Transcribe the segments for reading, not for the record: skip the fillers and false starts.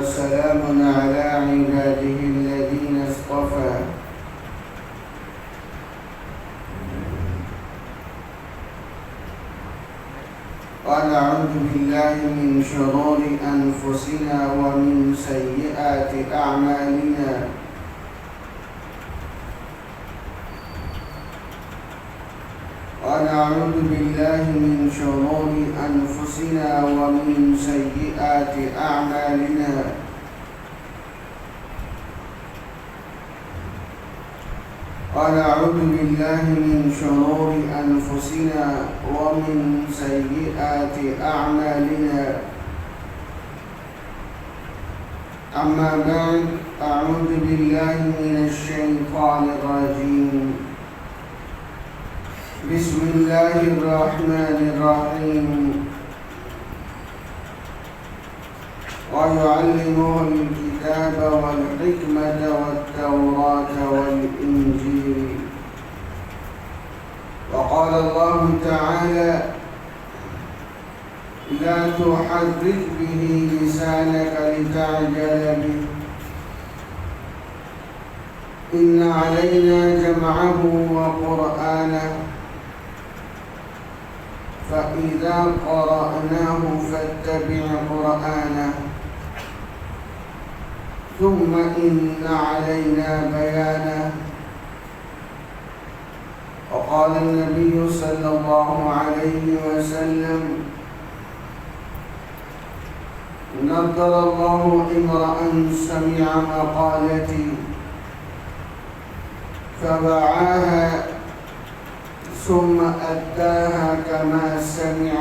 وسلام على عباده الذين اصطفى قال أعوذ بالله من شرور أنفسنا ومن سيئات أعمالنا قال أعوذ بالله من شرور أنفسنا ومن سيئات أعمالنا قال أعوذ بالله من شرور أنفسنا ومن سيئات أعمالنا أما بعد أعوذ بالله من الشيطان الرجيم بسم الله الرحمن الرحيم ويعلمه الكتاب والحكمة والتوراة والإنجيل وقال الله تعالى لا تحرك به لسانك لتعجل به إن علينا جمعه وقرآنه فإذا قرأناه فاتبع قرآنه ثم إن علينا بيانه وقال النبي صلى الله عليه وسلم نضر الله امرأ سمع مقالتي فوعاها ثم أداها كما سمع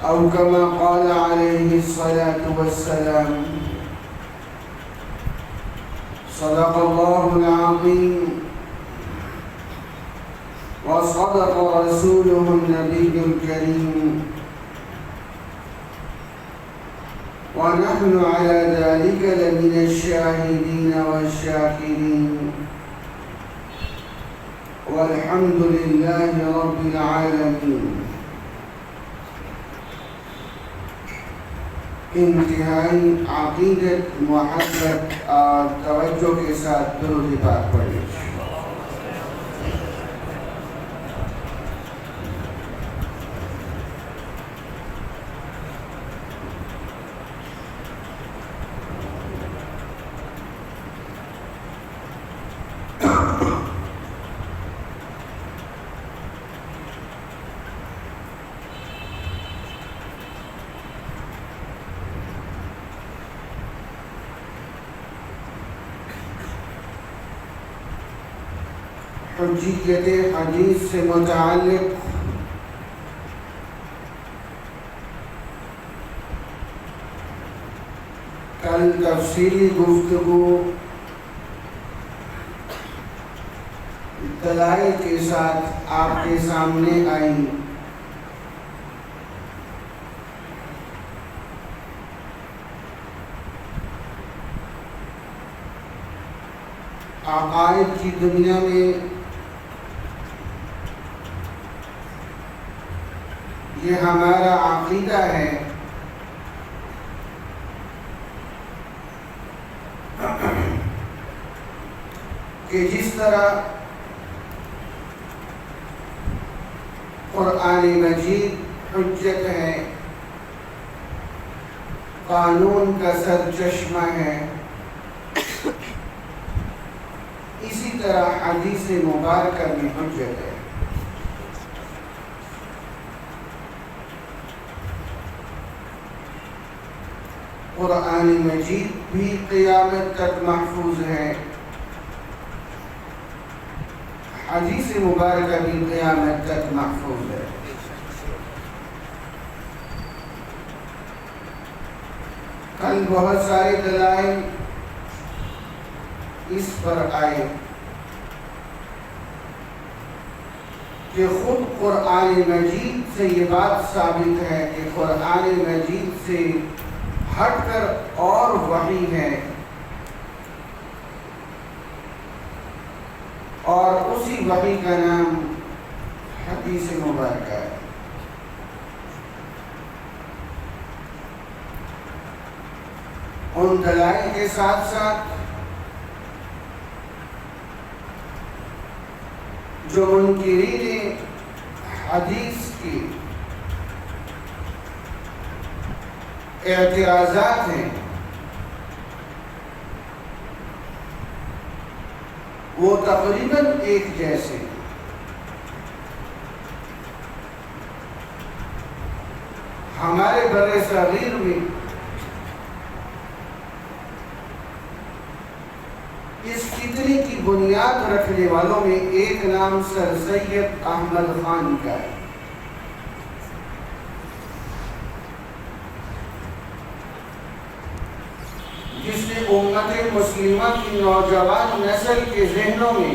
أو كما قال عليه الصلاة والسلام صدق الله العظيم وصدق رسوله النبي الكريم ونحن على ذلك لمن الشاهدين والشاكرين والحمد لله رب العالمين. انتہائی عقیدت محبت اور توجہ کے ساتھ درود پاک پڑھیں. حجیت حدیث سے متعلق کل تفصیلی گفتگو دلائل کے ساتھ آپ کے سامنے آئی. عقائد کی دنیا میں یہ ہمارا عقیدہ ہے کہ جس طرح قرآن مجید حجت ہے، قانون کا سرچشمہ ہے، اسی طرح حدیث مبارکہ میں حجت ہے. قرآن مجید بھی قیامت تک محفوظ ہے، حدیث مبارکہ بھی قیامت تک محفوظ ہے. کل بہت سارے دلائل اس پر آئے کہ خود قرآن مجید سے یہ بات ثابت ہے کہ قرآن مجید سے ہٹ کر اور وحی ہے، اور اسی وحی کا نام حدیث مبارکہ ہے. ان دلائل کے ساتھ ساتھ جو منکرین حدیث کی اعتراضات ہیں وہ تقریباً ایک جیسے ہیں۔ ہمارے بر صغیر میں اس فتنے کی بنیاد رکھنے والوں میں ایک نام سر سید احمد خان کا ہے، جس نے امت مسلمہ کی نوجوان نسل کے ذہنوں میں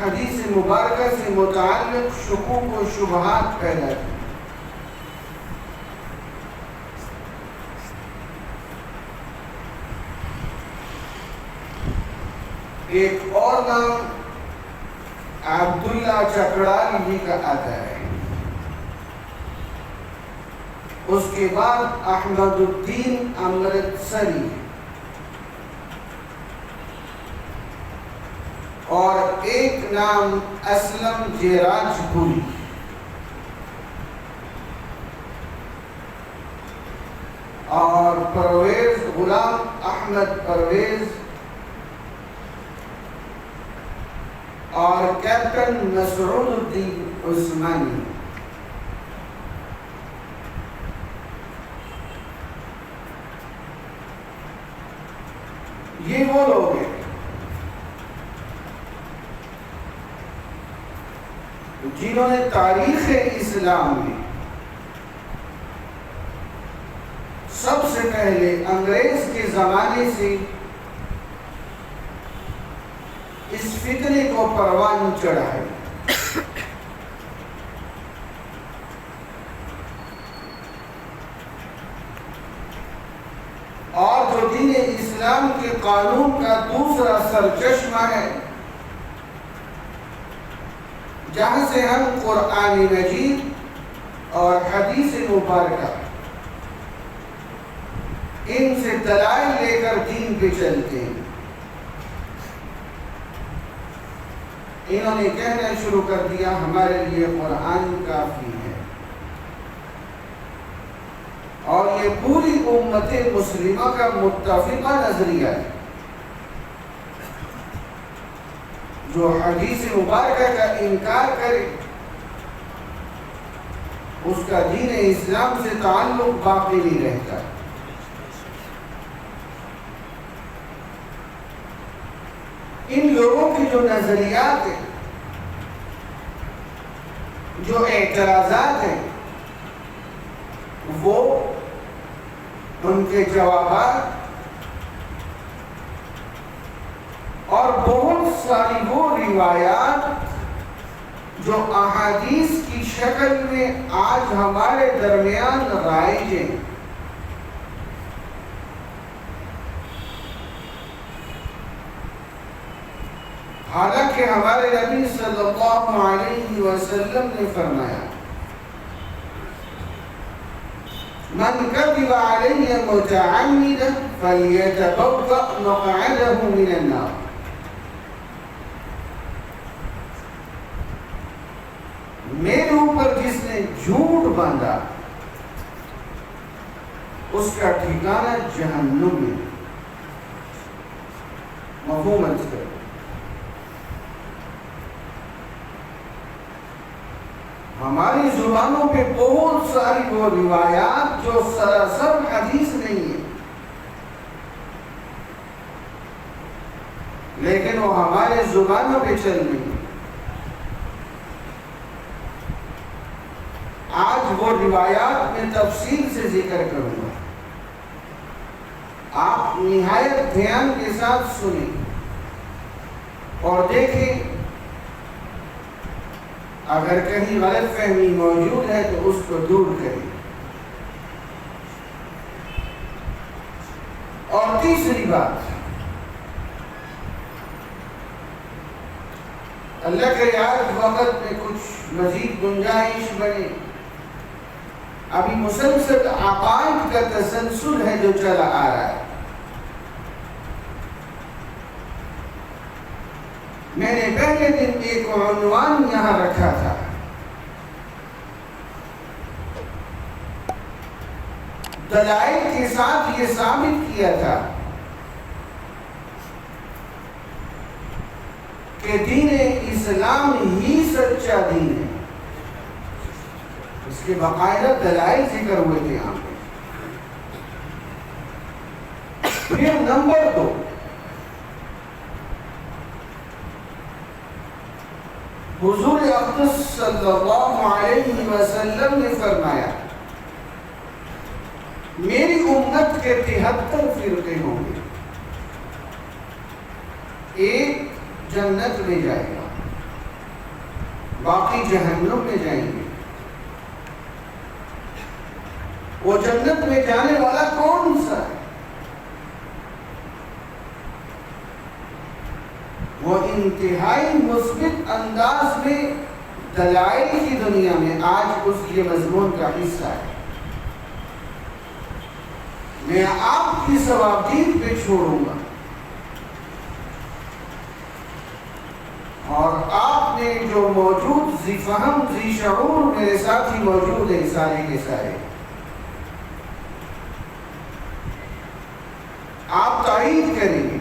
حدیث مبارکہ سے متعلق شکوک و شبہات پیدا کی۔ ایک اور نام عبداللہ چکڑال جی کا آتا ہے، اس کے بعد احمد الدین امرتسری اور ایک نام اسلم جیراج پوری۔ اور پرویز غلام احمد پرویز اور کیپٹن مسعود الدین عثمانی۔ یہ وہ لوگ ہیں جنہوں نے تاریخ اسلام میں سب سے پہلے انگریز کے زمانے سے اس فتنے کو پروان چڑھائے۔ اور جو دین اسلام کے قانون کا دوسرا سرچشمہ ہے، جہاں سے ہم قرآن مجید اور حدیث مبارکہ ان سے دلائل لے کر دین پہ چلتے ہیں، انہوں نے کہنا شروع کر دیا ہمارے لیے قرآن کافی ہے۔ اور یہ پوری امت مسلمہ کا متفقہ نظریہ ہے۔ جو حدیث مبارکہ کا انکار کرے اس کا دین اسلام سے تعلق باقی نہیں رہتا۔ ان لوگوں کے جو نظریات ہیں، جو اعتراضات ہیں، وہ ان کے جوابات اور بہت ساری وہ روایات جو احادیث کی شکل میں آج ہمارے درمیان رائج ہیں، حالانکہ ہمارے نبی صلی اللہ علیہ وسلم نے فرمایا من کذب علی متعمدا فلیتبوأ مقعدہ من النار۔ میرے اوپر جس نے جھوٹ باندھا اس کا ٹھکانہ جہنم میں۔ مفہوم ہے؟ ہماری زبانوں پہ بہت ساری وہ روایات جو سراسر حدیث نہیں ہے، لیکن وہ ہمارے زبانوں پہ چل رہی ہے۔ آج وہ روایات میں تفصیل سے ذکر کروں گا، آپ نہایت دھیان کے ساتھ سنیں اور دیکھیں، اگر کہیں غلط فہمی موجود ہے تو اس کو دور کریں۔ اور تیسری بات، اللہ کرے آج وقت میں کچھ مزید گنجائش بنے. ابھی مسلسل عقائد کا تسلسل ہے جو چلا آ رہا ہے. میں نے پہلے دن ایک عنوان یہاں رکھا تھا، دلائل کے ساتھ یہ ثابت کیا تھا کہ دین اسلام ہی سچا دین ہے. اس کے باقاعدہ دلائل ذکر ہوئے تھے یہاں پہ. پھر نمبر 2، حضور اقدس صلی اللہ علیہ وسلم نے فرمایا میری امت کے 73 فرقے ہوں گے، ایک جنت میں جائے گا، باقی جہنم میں جائیں گے. وہ جنت میں جانے والا کون سا ہے؟ وہ انتہائی مثبت انداز میں دلائل کی دنیا میں آج اس کے مضمون کا حصہ ہے. میں آپ کی ثوابدید پہ چھوڑوں گا، اور آپ نے جو موجود ذی فہم ذی شعور میرے ساتھی موجود ہیں سارے کے سارے، آپ تائید کریں گے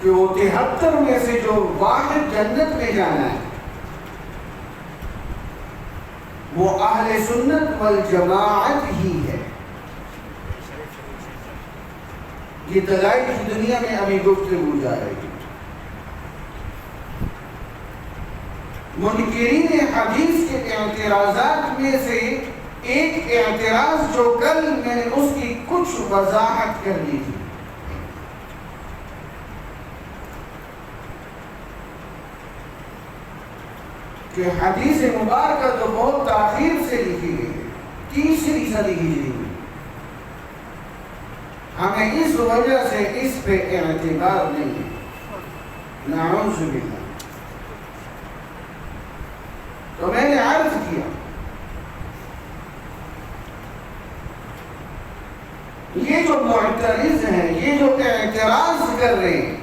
کہ وہ 73 میں سے جو واحد جنت میں جانا ہے وہ اہل سنت والجماعت ہی ہے. یہ دلائل کی دنیا میں ابھی گفتگو جا رہی ہے. منکرین حدیث کے اعتراضات میں سے ایک اعتراض جو کل میں نے اس کی کچھ وضاحت کر دی تھی، کہ حدیث مبارکہ تو بہت تاخیر سے لکھی گئی ہے، 3ری صدی ہجری میں. ہمیں اس وجہ سے اس پہ اعتبار نہیں ہے، نعوذ باللہ. تو میں نے عرض کیا یہ جو معترض ہیں، یہ جو اعتراض کر رہے ہیں،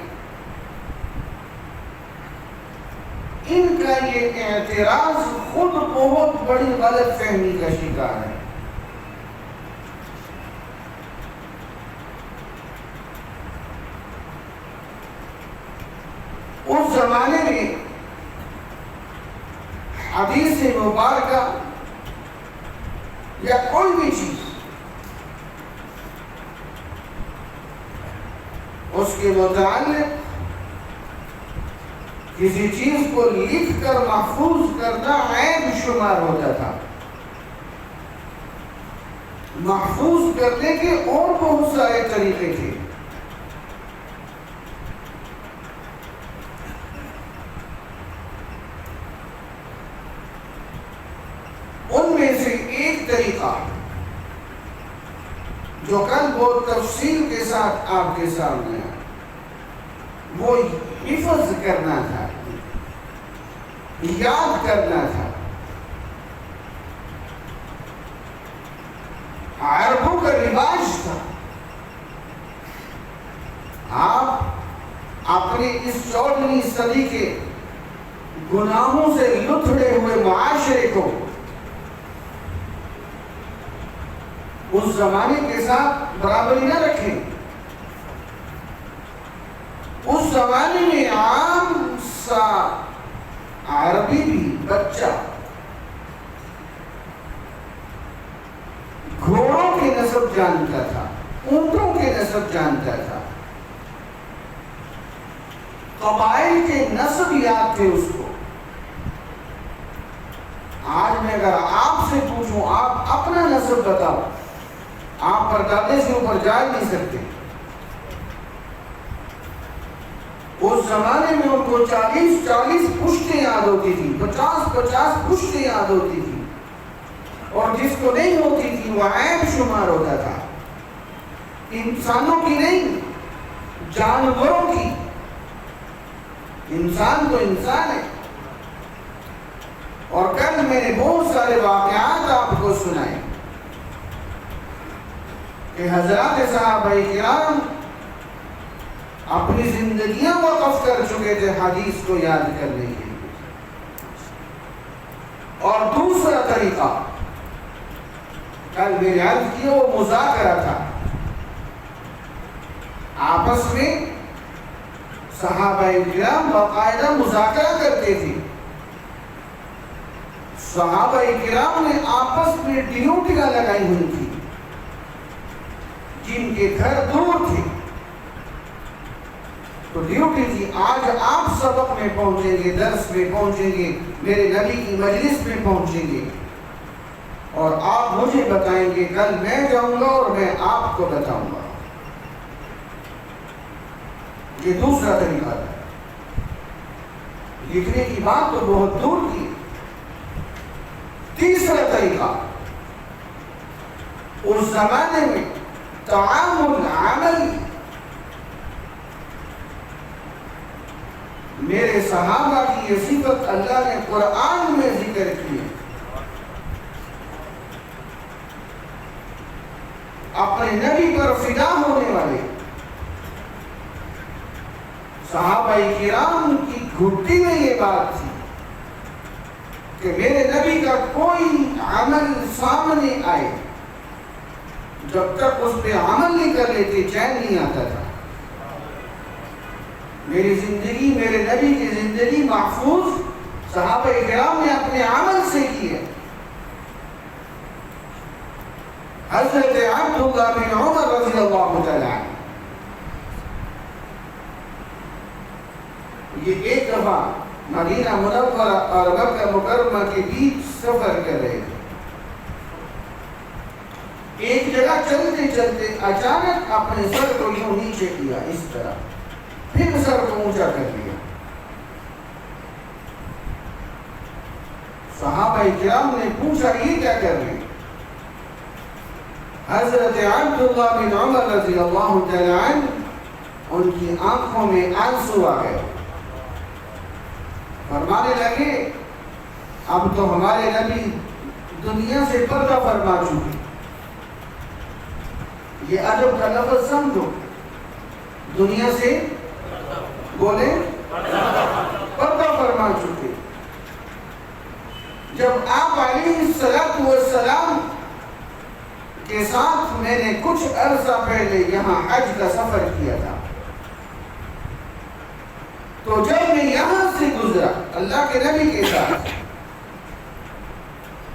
ان کا یہ اعتراض خود بہت بڑی غلط فہمی کا شکار ہے. اس زمانے میں حدیث مبارکہ یا کوئی بھی چیز اس کے متعلق کسی چیز کو لکھ کر محفوظ کرنا عیب شمار ہوتا تھا. محفوظ کرنے کے اور بہت سارے طریقے تھے. ان میں سے ایک طریقہ جو کل بہت تفصیل کے ساتھ آپ کے سامنے ہے، وہ حفظ کرنا تھا، یاد کرنا تھا. عربوں کا رواج تھا، آپ اپنے اس 14ویں صدی کے گناہوں سے لتھڑے ہوئے معاشرے کو اس زمانے کے ساتھ برابری نہ رکھیں. اس زمانے میں عام سا عربی بھی بچہ گھوڑوں کے نسب جانتا تھا، اونٹوں کے نسب جانتا تھا، قبائل کے نسب یاد تھے اس کو. آج میں اگر آپ سے پوچھوں آپ اپنا نسب بتاؤ، آپ پردادے سے اوپر جا نہیں سکتے. اس زمانے میں ان کو 40 پشتیں یاد ہوتی تھی، 50 پشتیں یاد ہوتی تھی، اور جس کو نہیں ہوتی تھی وہ عیب شمار ہوتا تھا. انسانوں کی نہیں، جانوروں کی۔ انسان تو انسان ہے۔ اور کل میں نے بہت سارے واقعات آپ کو سنائے کہ حضرات صحابہ کرام اپنی زندگیاں وقف کر چکے تھے حدیث کو یاد کرنے کے لیے۔ اور دوسرا طریقہ کل میں نے عرض کیا وہ مذاکرہ تھا۔ آپس میں صحابہ کرام باقاعدہ مذاکرہ کرتے تھے۔ صحابہ کرام نے آپس میں ڈیوٹیاں لگائی ہوئی تھی، جن کے گھر دور تھے تو ڈیوٹی تھی آج آپ سبق میں پہنچیں گے، درس میں پہنچیں گے، میرے نبی کی مجلس میں پہنچیں گے، اور آپ مجھے بتائیں گے، کل میں جاؤں گا اور میں آپ کو بتاؤں گا۔ یہ دوسرا طریقہ تھا۔ لکھنے کی بات تو بہت دور کی۔ تیسرا طریقہ اس زمانے میں تعامل عملی۔ میرے صحابہ کی یہ صفت اللہ نے قرآن میں ذکر کی ہے۔ اپنے نبی پر فدا ہونے والے صحابہ کرام کی گھٹی میں یہ بات تھی کہ میرے نبی کا کوئی عمل سامنے آئے، جب تک اس پہ عمل نہیں کر لیتے چین نہیں آتا تھا۔ میری زندگی، میرے نبی کی زندگی محفوظ صحابہ کرام نے اپنے عمل سے کی ہے۔ حضرت عبداللہ بن عمر رضی اللہ تعالیٰ عنہ یہ ایک دفعہ مدینہ منورہ اور مکہ مکرمہ کے بیچ سفر کر رہے تھے۔ ایک جگہ چلتے چلتے اچانک اپنے سر کو یوں نیچے کیا، اس طرح، پھر سر کو اونچا کر لیا۔ صحابہ کرام نے پوچھا یہ کیا کر رہے؟ حضرت عبداللہ بن عمر رضی اللہ تعالیٰ عنہ ان کی آنکھوں میں آنسو آ گئے، فرمانے لگے اب تو ہمارے نبی دنیا سے پردہ فرما چکے۔ یہ ادب کا لفظ سمجھو، دنیا سے بولے پردہ فرما چکے۔ جب آپ علیہ السلام کے ساتھ میں نے کچھ عرصہ پہلے یہاں حج کا سفر کیا تھا، تو جب میں یہاں سے گزرا اللہ کے نبی کے ساتھ،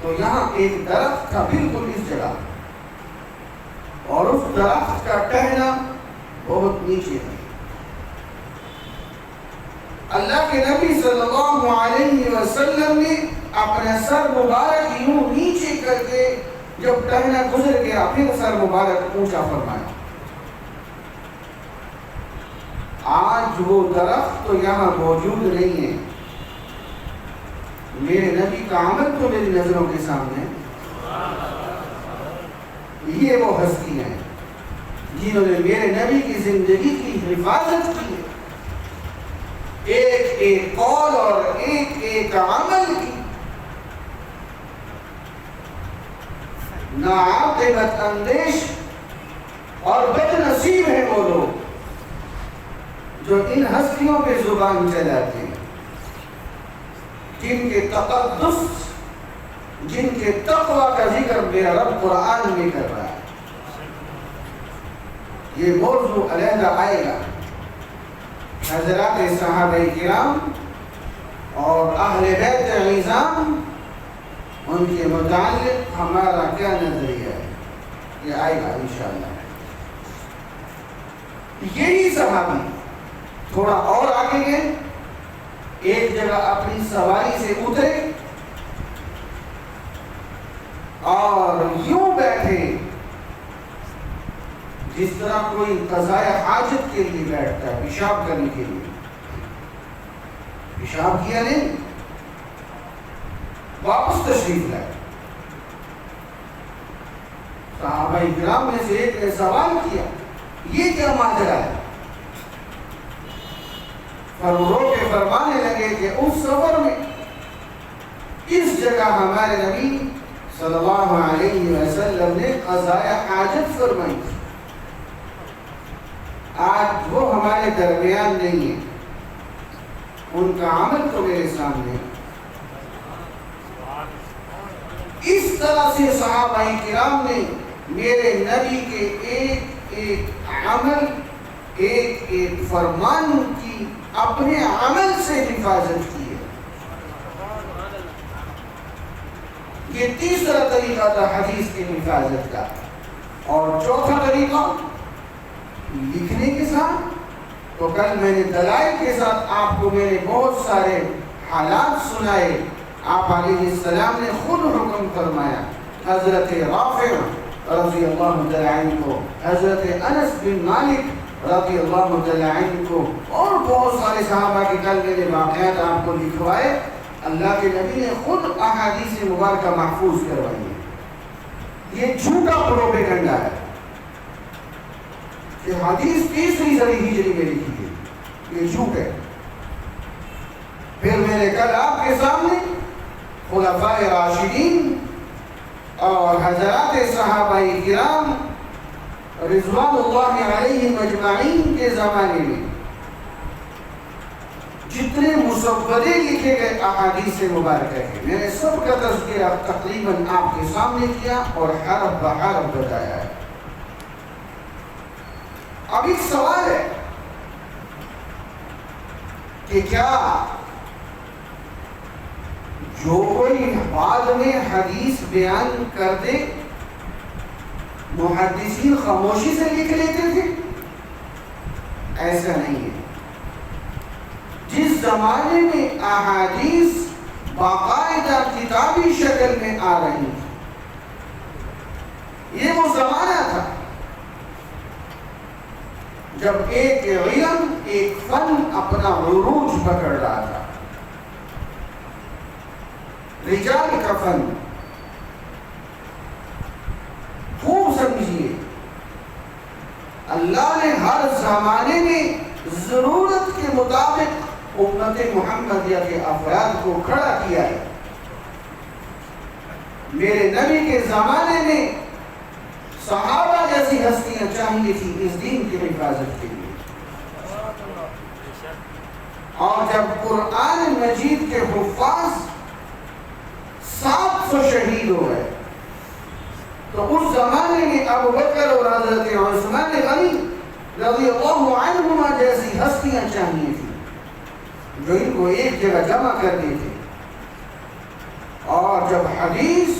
تو یہاں ایک درخت تھا بالکل اس جگہ، اور اس درخت کا ٹہنا بہت نیچے تھا۔ اللہ کے نبی صلی اللہ علیہ وسلم نے اپنا سر مبارک یوں نیچے کر کے جب ٹہنا گزر گیا، پھر سر مبارک اونچا فرمایا۔ آج وہ درخت تو یہاں موجود نہیں ہے، میرے نبی کا عمل تو میری نظروں کے سامنے ہے۔ یہ وہ ہستی ہیں جنہوں نے میرے نبی کی زندگی کی حفاظت کی ہے، ایک ایک قول اور ایک ایک عمل کی۔ ناعاقبت اندیش اور بد نصیب ہیں وہ لوگ جو ان ہستیوں پہ زبان چلاتے ہیں، جن کے تقدس، جن کے تقوی کا ذکر میرا رب قرآن میں کر رہا ہے۔ یہ موضوع علیحدہ آئے گا۔ حضرات صحابہ کرام اور اہل بیت عظام، ان کے متعلق ہمارا کیا نظریہ ہے، یہ آئے گا انشاءاللہ۔ یہی صحابی تھوڑا اور آگے گئے، ایک جگہ اپنی سواری سے اترے اور یوں بیٹھے جس طرح کوئی قضائے حاجت کے لیے بیٹھتا ہے، پیشاب کرنے کے لیے۔ پیشاب کیا نہیں، واپس تشریف لائے۔ صحابہ کرام میں سے ایک نے سوال کیا، یہ کیا ماجرا ہے؟ رو کے فرمانے لگے کہ اس سفر میں اس جگہ ہمارے نبی صلی اللہ علیہ وسلم نے قضاء حاجت فرمائی تھی، آج وہ ہمارے درمیان نہیں ہے، ان کا عمل تو میرے سامنے ہے۔ اس طرح سے صحابہ کرام نے میرے نبی کے ایک ایک عمل، ایک ایک فرمان کی اپنے عمل سے حفاظت کی ہے۔ یہ تیسرا طریقہ تھا حدیث کی حفاظت کا۔ اور چوتھا طریقہ لکھنے کے ساتھ، تو کل میں نے دلائل کے ساتھ آپ کو میں نے بہت سارے حالات سنائے۔ آپ علیہ السلام نے خود حکم فرمایا، حضرت رافع رضی اللہ تعالی عنہ کو، حضرت انس بن مالک رضی اللہ تعالی عنہ کو، اور بہت سارے صحابہ کے کل میں نے واقعات آپ کو لکھوائے۔ اللہ کے نبی نے خود احادیث مبارکہ محفوظ کروائی ہے۔ یہ جھوٹا پروپیگنڈا ہے کہ حدیث تیسری صدی ہجری میں لکھی گئی، یہ جھوٹ ہے۔ پھر میں نے کل آپ کے سامنے خلفاء راشدین اور حضرات صحابہ کرام رضوان اللہ علیہم اجمعین کے زمانے میں جتنے مسودے لکھے گئے احادیث مبارکہ ہیں، میں نے سب کا تذکرہ تقریباً آپ کے سامنے کیا اور حرف بحرف بتایا ہے۔ اب ایک سوال ہے کہ کیا جو کوئی بعد میں حدیث بیان کر دے محدثین خاموشی سے لکھ لیتے تھے؟ ایسا نہیں ہے۔ جس زمانے میں احادیث باقاعدہ کتابی شکل میں آ رہی تھی، یہ وہ زمانہ تھا جب ایک علم، ایک فن اپنا عروج پکڑ رہا تھا۔ رجال کا فن خوب سمجھیے، اللہ نے ہر زمانے میں ضرورت کے مطابق امت محمدیہ کے افراد کو کھڑا کیا ہے۔ میرے نبی کے زمانے میں صحابہ جیسی ہستیاں چاہیے تھی اس دین کی حفاظت کے لیے، اور جب قرآن مجید کے حفاظ 700 شہید ہو گئے تو اس زمانے میں ابو بکر اور حضرت عثمان غنی رضی اللہ عنہما جیسی ہستیاں چاہیے تھی جو ان کو ایک جگہ جمع کر دیتے، اور جب حدیث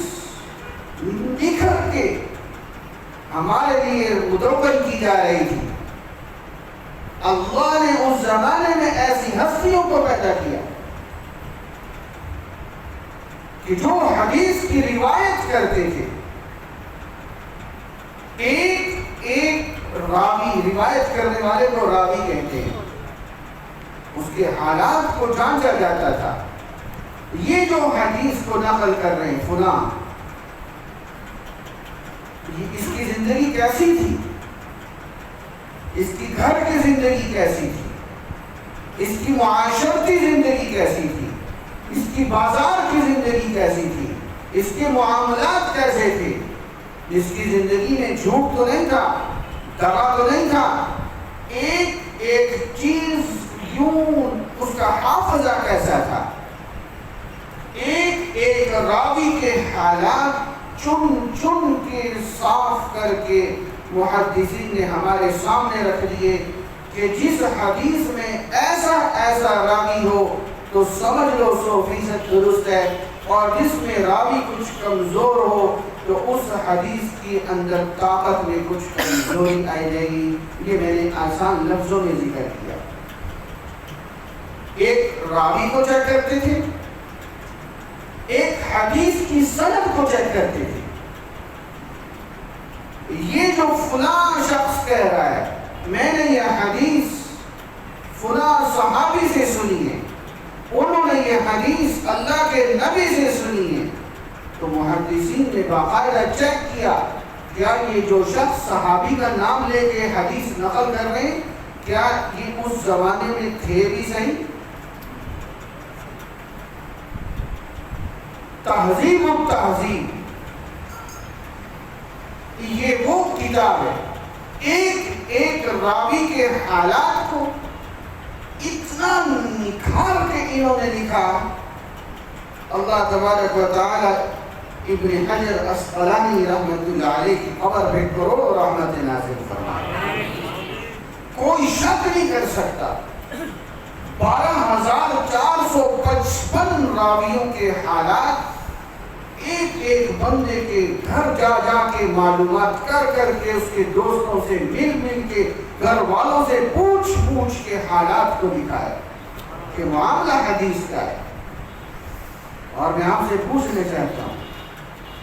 بکھر کے ہمارے لیے مدون کی جا رہی تھی، اللہ نے اس زمانے میں ایسی ہستیوں کو پیدا کیا کہ جو حدیث کی روایت کرتے تھے، ایک ایک راوی، روایت کرنے والے کو راوی کہتے ہیں، اس کے حالات کو جانچا جاتا تھا۔ یہ جو حدیث کو نقل کر رہے ہیں فلاں، اس کی زندگی کیسی تھی، اس کی گھر کی زندگی کیسی تھی، اس کی معاشرتی زندگی کیسی تھی، اس کی بازار کی زندگی کیسی تھی، اس کے معاملات کیسے تھے، اس کی زندگی میں جھوٹ تو نہیں تھا، دغا تو نہیں تھا، ایک ایک چیز یوں اس کا حافظہ کیسا تھا، ایک ایک راوی کے حالات چن چن کے صاف کر کے محدثین نے ہمارے سامنے رکھ دیے کہ جس حدیث میں ایسا ایسا راوی ہو تو سمجھ لو 100% درست ہے، اور جس میں راوی کچھ کمزور ہو تو اس حدیث کے اندر طاقت میں کچھ کمزوری آئی جائے گی۔ یہ میں نے آسان لفظوں میں ذکر کیا۔ ایک راوی کو چیک کرتے تھے، ایک حدیث کی سند کو چیک کرتے تھے۔ یہ جو فلاں شخص کہہ رہا ہے میں نے یہ حدیث فلاں صحابی سے سنی ہے، انہوں نے یہ حدیث اللہ کے نبی سے سنی ہے، تو محدثین نے باقاعدہ چیک کیا کیا یہ جو شخص صحابی کا نام لے کے حدیث نقل کر رہے ہیں کیا یہ اس زمانے میں تھے بھی صحیح؟ تہذیب و تہذیب یہ وہ کتاب ہے، ایک ایک راوی کے حالات کو اتنا نکھار کے انہوں نے لکھا۔ اللہ تبارک و تعالی ابن حجر اسقلانی رحمۃ اللہ علیہ کی قبر پہ کروڑوں رحمت نازل فرمائے، کوئی شک نہیں کر سکتا۔ 12,455 راویوں کے حالات ایک ایک بندے کے گھر جا جا کے معلومات کر کر کے اس کے دوستوں سے مل کے گھر والوں سے پوچھ کے حالات کو دکھایا کہ معاملہ حدیث کا ہے۔ اور میں آپ سے پوچھنا چاہتا ہوں،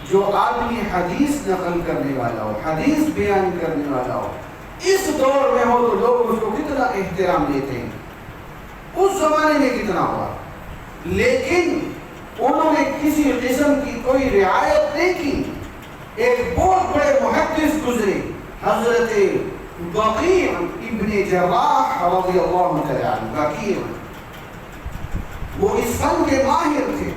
جو آدمی حدیث نقل کرنے والا ہو، حدیث بیان کرنے والا ہو، اس دور میں ہو تو لوگ اس کو کتنا احترام دیتے ہیں، اس زمانے میں کتنا ہوا، لیکن انہوں نے کسی قسم کی کوئی رعایت نہیں کی۔ ایک بہت بڑے محدث گزرے، حضرت وکیع ابن جراح رضی اللہ تعالی عنہ، وکیع، وہ اس فن کے ماہر تھے۔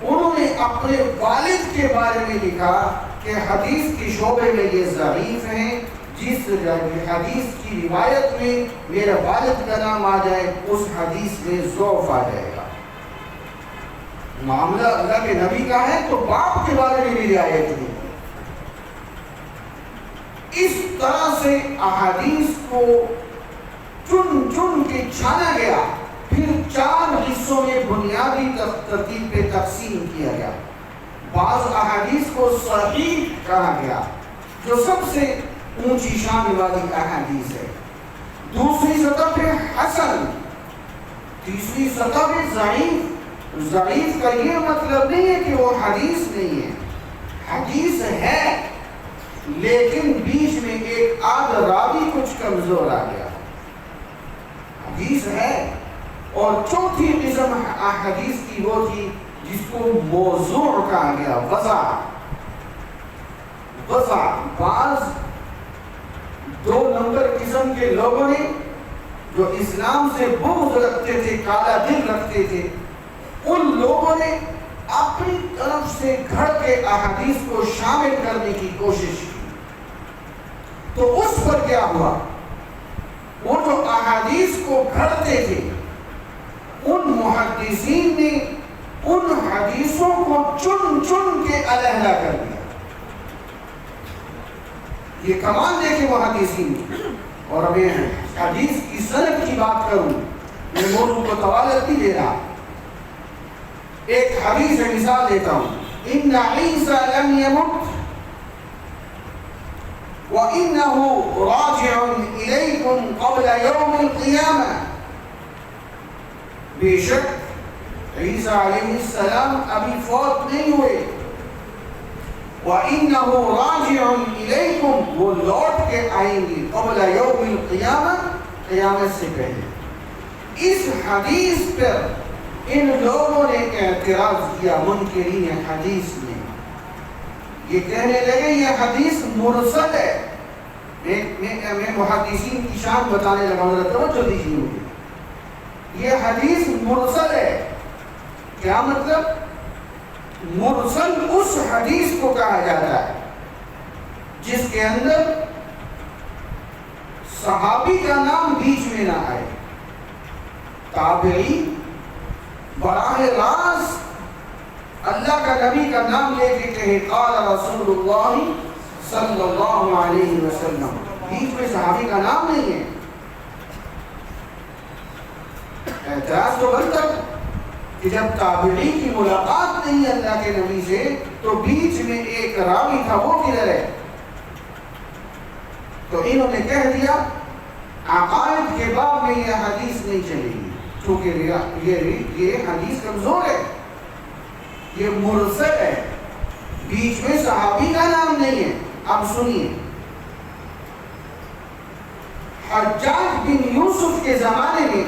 انہوں نے اپنے والد کے بارے میں لکھا کہ حدیث کے شعبے میں یہ ضعیف ہیں، جس حدیث کی روایت میں میرا والد کا نام آ جائے اس حدیث میں ضعف آ جائے گا۔ معاملہ اللہ کے نبی کا ہے تو باپ کے بارے میں بھی رعایت نہیں۔ اس طرح سے احادیث کو چن چن کے چھانا گیا، پھر 4 حصوں میں بنیادی ترتیب پہ تقسیم کیا گیا۔ بعض احادیث کو صحیح کہا گیا جو سب سے اونچی شان والی احادیث ہے، دوسری سطح پہ حسن، تیسری سطح پہ ضعیف۔ ضعیف کا یہ مطلب نہیں ہے کہ وہ حدیث نہیں ہے، حدیث ہے لیکن بیچ میں ایک آدھ راوی کچھ کمزور آ گیا، حدیث ہے۔ اور چوتھی قسم حدیث کی وہ تھی جس کو موضوع کہا گیا، وضع۔ بعض 2 نمبر قسم کے لوگوں نے جو اسلام سے بغض رکھتے تھے، کالا دل رکھتے تھے، ان لوگوں نے اپنی طرف سے گھڑ کے احادیث کو شامل کرنے کی کوشش کی۔ تو اس پر کیا ہوا، وہ جو احادیث کو گھڑتے تھے ان محدثین نے ان حدیثوں کو چن چن کے علیحدہ کر دیا۔ یہ کمال دیکھے محدثین کی۔ اور میں حدیث کی سند کی بات کروں، میں موضوع کو طوالت نہیں دے رہا، ایک حدیث سے مثال دیتا ہوں۔ ان عیسیٰ لم یمت وَإِنَّهُ رَاجِعٌ إِلَيْكُمْ قَبْلَ يَوْمِ الْقِيَامَةِ، بے شک عیسیٰ علیہ السلام ابھی فوت نہیں ہوئے، وَإِنَّهُ رَاجِعٌ إِلَيْكُمْ، وہ لوٹ کے آئیں گے، قبل یوم القیامہ، قیامت سے پہلے۔ اس حدیث پر ان لوگوں نے اعتراض کیا، منکرین حدیث نے، یہ کہنے لگے یہ حدیث مرسل ہے۔ میں محدثین کی شان بتانے لگا، ذرا توجہ دیجیے مجھے۔ یہ حدیث مرسل ہے، کیا مطلب؟ مرسل اس حدیث کو کہا جاتا ہے جس کے اندر صحابی کا نام بیچ میں نہ آئے، تابعی براہ راست اللہ کا نبی کا نام لے کے کہے قال رسول اللہ صلی اللہ علیہ وسلم، بیچ میں صحابی کا نام نہیں ہے۔ اعتراض تو بنتا کہ جب تابعی کی ملاقات نہیں اللہ کے نبی سے تو بیچ میں ایک راوی تھا، وہ کدھر ہے؟ تو انہوں نے کہہ دیا عقائد کے باب میں یہ حدیث نہیں چلے گی، کیونکہ یہ حدیث کمزور ہے، یہ مرسل ہے، بیچ میں صحابی کا نام نہیں ہے۔ اب سنیے، حجاج بن یوسف کے زمانے میں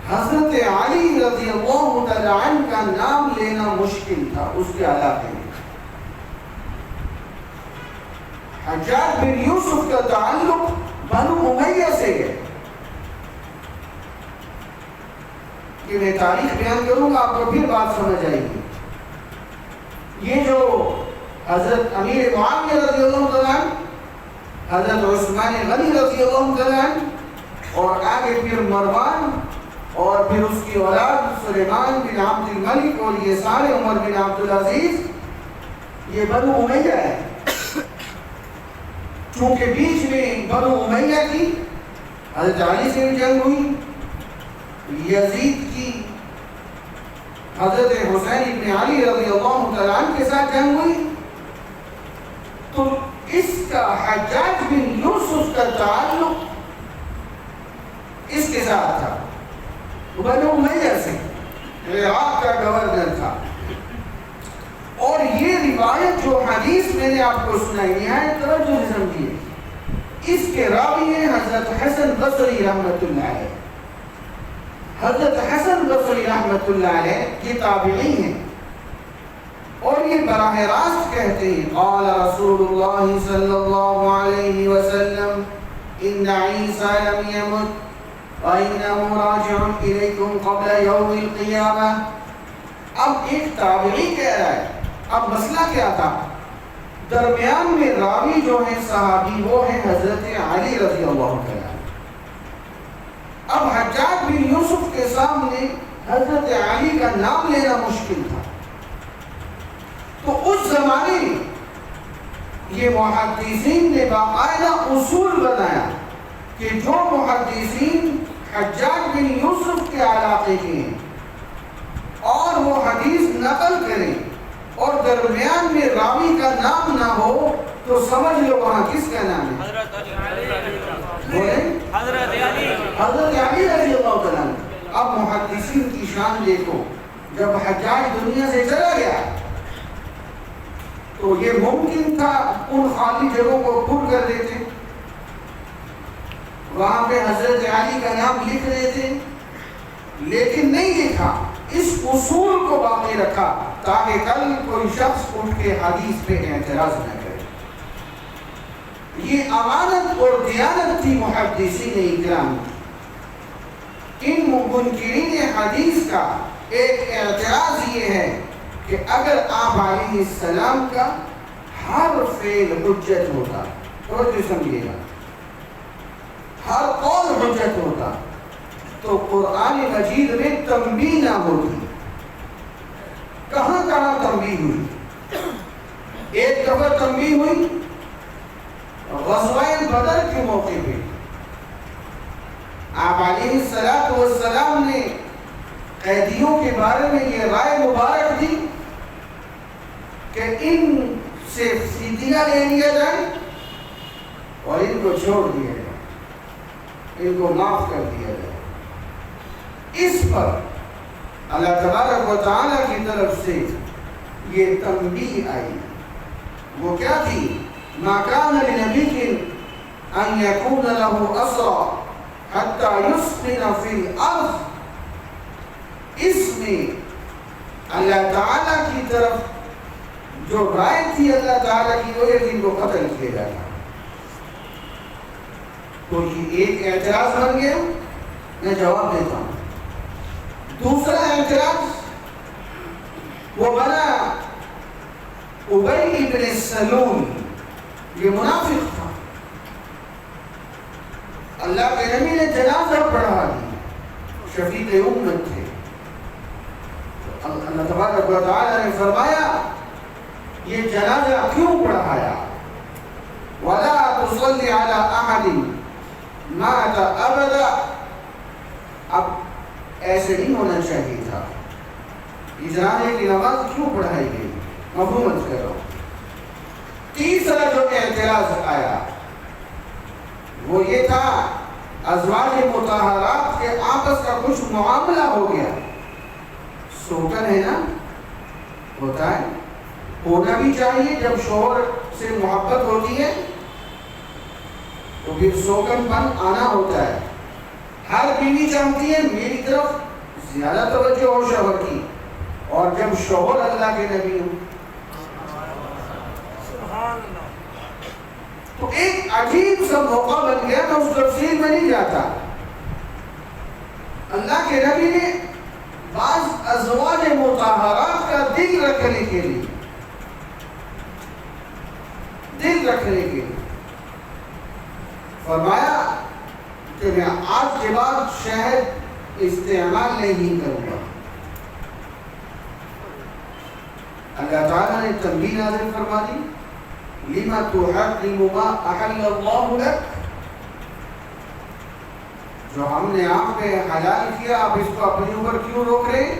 حضرت علی رضی اللہ تعالی عنہ کا نام لینا مشکل تھا اس کے علاقے میں، حجاج بن یوسف کا تعلق بنو امیہ سے ہے. کہ میں تاریخ بیان کروں گا آپ کو پھر بات سمجھ آئے گی. یہ جو حضرت امیر معاویہ رضی اللہ عنہ، حضرت عثمان غنی رضی اللہ عنہ، اور آگے پھر مروان، اور پھر اس کی اولاد سلیمان بن عبد الملک، اور یہ سارے عمر بن عبد العزیز، یہ بنو امیہ ہے. چونکہ بیچ میں بنو امیہ کی حضرت علی سے بھی جنگ ہوئی، یزید کی حضرت حسین ابن علی رضی اللہ تعالیٰ عنہ کے ساتھ جنگ ہوئی. تو اس کا حجاج بن یوسف کا تعلق اس کے ساتھ تھا، بنو امیہ سے، عراق کا گورنر تھا. اور یہ روایت جو حدیث میں نے آپ کو سنائی ہے، توجہ سے سمجھیے، اس کے راوی ہیں حضرت حسن بصری رحمۃ اللہ علیہ. حضرت حسن بصری رحمۃ اللہ علیہ یہ تابعی ہیں، اور یہ براہ راست کہتے ہیں قال رسول اللہ صلی اللہ علیہ وسلم ان عیسیٰ لم یمت وَإِنَّهُ رَاجِعٌ إِلَيْكُمْ قَبْلَ يَوْمِ الْقِيَامَةِ. اب ایک تابعی کہہ رہا ہے. اب مسئلہ کیا تھا؟ درمیان میں راوی جو ہیں صحابی وہ ہیں حضرت علی رضی اللہ عنہ. اب حجاج بن یوسف کے سامنے حضرت علی کا نام لینا مشکل تھا. تو اس زمانے میں یہ محدثین نے باقاعدہ اصول بنایا کہ جو محدثین حجاج بن یوسف کے علاقے کے ہیں اور وہ حدیث نقل کریں اور درمیان میں راوی کا نام نہ ہو تو سمجھ لو وہاں کس کا نام ہے؟ حضرت علی رضی اللہ عنہ. اب محدثین کی شان دیکھو، جب حجاج دنیا سے چلا گیا تو یہ ممکن تھا ان خالی جگہوں کو پر کر دیتے، وہاں پہ حضرت علی کا نام لکھ رہے تھے، لیکن نہیں لکھا. اس اصول کو باقی رکھا تاکہ کل کوئی شخص اٹھ کے حدیث پہ اعتراض نہ کرے. یہ امانت اور دیانت تھی محدثین اکرام. ان منکرین حدیث کا ایک اعتراض یہ ہے کہ اگر آپ علیہ السلام کا ہر فعل حجت ہوتا، توجہ سمجھیے گا، ہر قول حجت ہوتا تو قرآن مجید میں تنبیہ نہ ہوتی. کہاں کہاں تنبیہ ہوئی؟ ایک دفعہ تنبیہ ہوئی غزوہ بدر کے موقع پہ. آپ علیہ السلام نے قیدیوں کے بارے میں یہ رائے مبارک دی کہ ان سے فدیہ لے لیا جائے اور ان کو چھوڑ دیا جائے، ان کو معاف کر دیا جائے. اس پر اللہ تبارک و تعالیٰ کی طرف سے یہ تنبیہ آئی. وہ کیا تھی؟ ما کان لنبی ان یکون له اسرى حتی یسخن فی الارض. اس میں اللہ تعالیٰ کی طرف جو رائے تھی اللہ تعالیٰ کی وہ یہ ان کو قتل کیا جاتا. تو یہ ایک اعتراض بن گیا. میں جواب دیتا ہوں. دوسرا اعتراض وہ بنا ابی بن سلول. یہ منافق تھا. اللہ کے نبی نے جنازہ پڑھا دی، شفیع امت تھے. اللہ تبارک و تعالی نے فرمایا یہ جنازہ کیوں پڑھایا؟ وَلَا تُصَلِّ عَلَىٰ أَحَدٍ مَاتَ أَبَدًا. اب ایسے نہیں ہونا چاہیے تھا. یہ جنازے کی نماز کیوں پڑھائی گئی؟ مفہومت کرو. تیسرا جو اعتراض آیا وہ یہ تھا ازواج مطہرات کے آپس کا کچھ معاملہ ہو گیا. سوکن ہے نا، ہوتا ہے، ہونا بھی چاہیے. جب شوہر سے محبت ہوتی ہے تو پھر سوکن پن آنا ہوتا ہے. ہر بیوی چاہتی ہے میری طرف زیادہ توجہ ہو شوہر کی، اور جب شوہر اللہ کے نبی ہو تو ایک عجیب سا موقع بن گیا، میں اس تفصیل میں نہیں جاتا۔ اللہ کے نبی نے بعض ازواج مطہرات کا دل رکھنے کے لیے فرمایا کہ میں آج کے بعد شہد استعمال نہیں کروں گا۔ اللہ تعالیٰ نے تنبیہ نازل فرما دی، لِمَ تُحَرِّمُ مَا أَحَلَّ اللَّهُ لَكَ، جو ہم نے آپ پہ حلال کیا آپ اس کو اپنی اوپر کیوں روک رہے ہیں؟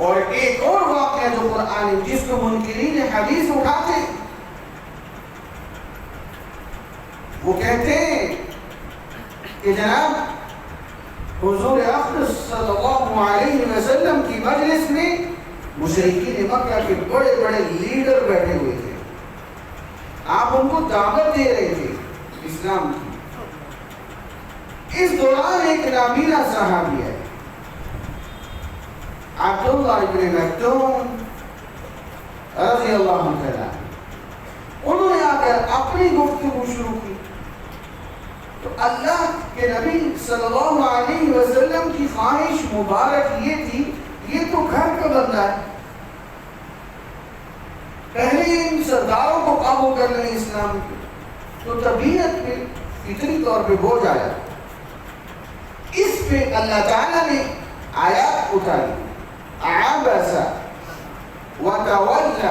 اور ایک اور واقعہ جو قرآن جس کو منکرین حدیث اٹھاتے ہیں، وہ کہتے ہیں کہ جناب حضور اقدس صلی اللہ علیہ وسلم کی مجلس میں مشرکین مکہ کے بڑے بڑے لیڈر بیٹھے ہوئے تھے، آپ ان کو دعوت دے رہے تھے اسلام کی۔ اس دوران ایک نابینا صحابی ہے عبداللہ ابن مکتوم رضی اللہ عنہ، انہوں نے آ کر اپنی گفتگو شروع کی تو اللہ کے نبی صلی اللہ علیہ وسلم کی خواہش مبارک یہ تھی، یہ تو گھر کا بندہ ہے، پہلے ان سرداروں کو قابو کر لیں اسلام کی، تو طبیعت پہ فطری طور پہ بوجھ آیا۔ اس پہ اللہ تعالیٰ نے آیات اتاری، عبس وتولى،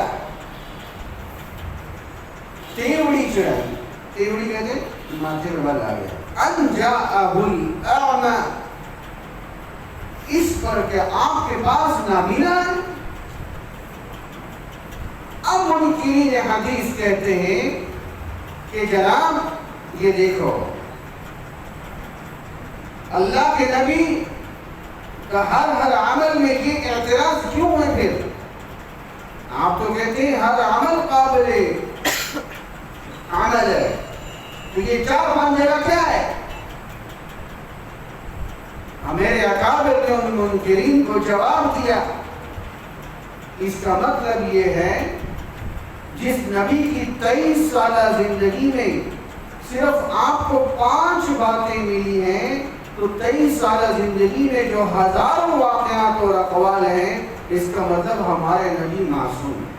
تیوڑی چڑھائی، تیوڑی کہتے ہیں ماتھے میں بل آ گیا، ان جاءہ الاعمى، اس پر کہ آپ کے پاس نابینا ہے۔ اب منکرین حدیث کہتے ہیں کہ جناب یہ دیکھو اللہ کے نبی کا ہر عمل میں یہ اعتراض کیوں ہے؟ پھر آپ تو کہتے ہیں ہر عمل قابل عمل ہے، تو یہ 4-5 جگہ کیا ہے؟ میرے اکابر نے ان منکرین کو جواب دیا، اس کا مطلب یہ ہے جس نبی کی 23 سالہ زندگی میں صرف آپ کو 5 باتیں ملی ہیں، تو 23 سالہ زندگی میں جو ہزاروں واقعات اور اقوال ہیں، اس کا مطلب ہمارے نبی معصوم ہیں۔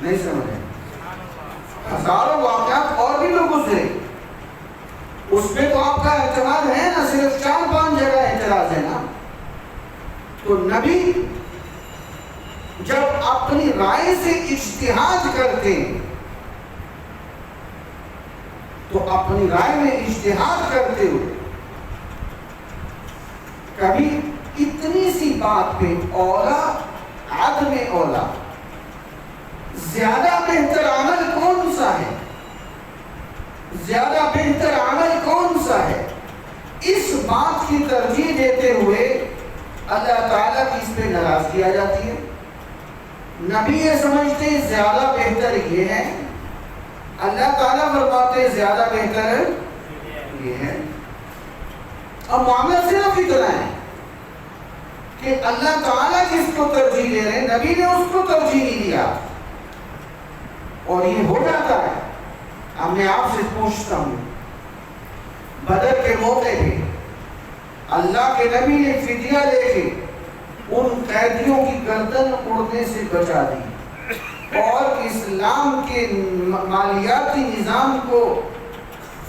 نہیں سمجھے؟ ہزاروں واقعات اور بھی لوگ گزرے، اس میں تو آپ کا اعتراض ہے نا، صرف 4-5 جگہ اعتراض ہے نا۔ تو نبی جب اپنی رائے سے اجتہاد کرتے ہیں تو اپنی رائے میں اجتہاد کرتے ہوئے کبھی اتنی سی بات پہ اولا عدم اولا، زیادہ بہتر عمل کون سا ہے، زیادہ بہتر عمل کون سا ہے، اس بات کی ترجیح دیتے ہوئے اللہ تعالیٰ کی اس پہ ناراضگی آ جاتی ہے۔ نبی یہ سمجھتے ہیں زیادہ بہتر یہ ہے، اللہ تعالیٰ فرماتے ہیں زیادہ بہتر یہ ہے۔ اب معاملہ صرف اتنا ہے کہ اللہ تعالیٰ کس کو ترجیح دے رہے ہیں، نبی نے اس کو ترجیح نہیں دیا، اور یہ ہو جاتا ہے۔ اب میں آپ سے پوچھتا ہوں، بدر کے موقع پہ اللہ کے نبی نے فدیہ لے کے ان قیدیوں کی گردن اڑنے سے بچا دی اور اسلام کے مالیاتی نظام کو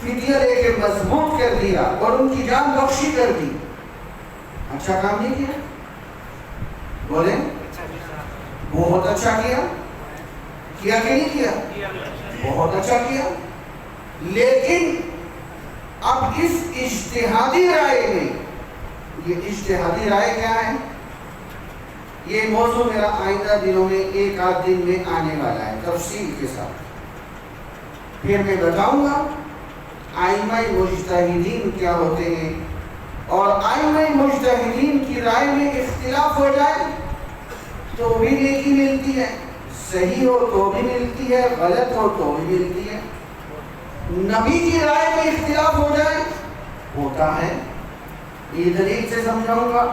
فدیہ لے کے مضبوط کر دیا اور ان کی جان بخشی کر دی۔ اچھا کام نہیں کیا؟ بولیں بہت اچھا کیا کہ نہیں کیا؟ بہت اچھا کیا۔ لیکن اب اس اجتہادی رائے میں، یہ اجتہادی رائے کیا ہے؟ یہ موضوع میرا آئندہ دنوں میں 1-8 دن میں آنے والا ہے تفصیل کے ساتھ، پھر میں بتاؤں گا ائمہ مجتہدین کیا ہوتے ہیں، اور ائمہ مجتہدین کی رائے میں اختلاف ہو جائے تو بھی نیکی ملتی ہے، صحیح ہو تو بھی ملتی ہے، غلط ہو تو بھی ملتی ہے۔ نبی کی رائے میں اختلاف ہو جائے ہوتا ہے، یہ دلیل سے سمجھاؤں گا،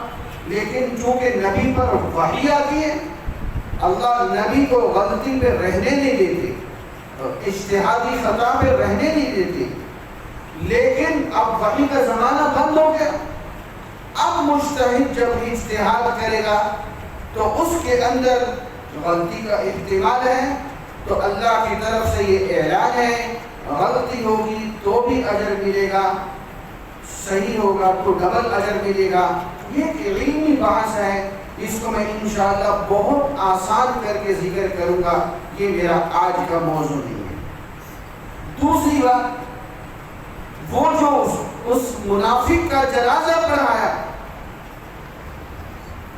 لیکن چونکہ نبی پر وحی آتی ہے اللہ نبی کو غلطی پہ رہنے نہیں دیتے، اجتہادی خطا پہ رہنے نہیں دیتے، لیکن اب وحی کا زمانہ بند ہو گیا۔ اب مجتہد جب اجتہاد کرے گا تو اس کے اندر غلطی کا احتمال ہے، تو اللہ کی طرف سے یہ اعلان ہے، غلطی ہوگی تو بھی اجر ملے گا، صحیح ہوگا تو ڈبل اجر ملے گا۔ یہ ایک علمی بحث ہے، اس کو میں انشاءاللہ بہت آسان کر کے ذکر کروں گا، یہ میرا آج کا موضوع نہیں ہے۔ دوسری بات، وہ جو اس منافق کا جنازہ پڑھایا،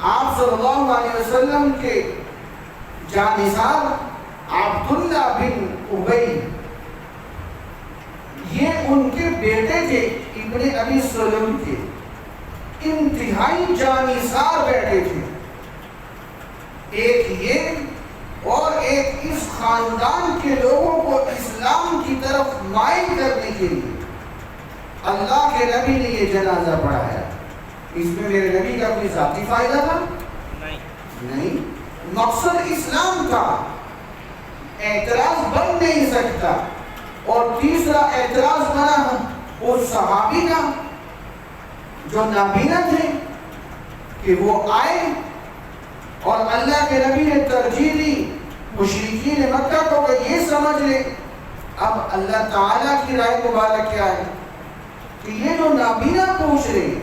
آپ صلی اللہ علیہ وسلم کے جانثار عبداللہ بن ابی، یہ ان کے بیٹے تھے ابن ابی سلم کے، انتہائی جانثار بیٹے تھے، ایک یہ اور ایک اس خاندان کے لوگوں کو اسلام کی طرف مائل کرنے کے لیے اللہ کے نبی نے یہ جنازہ پڑھایا۔ اس میں میرے نبی کا کوئی ذاتی فائدہ تھا؟ نہیں، مقصد اسلام تھا، اعتراض بن نہیں سکتا۔ اور تیسرا اعتراض بنا اس صحابی کا جو نابینا تھے کہ وہ آئے اور اللہ کے نبی نے ترجیح دی مشرکین مکہ کو کہ یہ سمجھ لے۔ اب اللہ تعالیٰ کی رائے مبارک کیا ہے کہ یہ جو نابینا پوچھ رہے ہیں،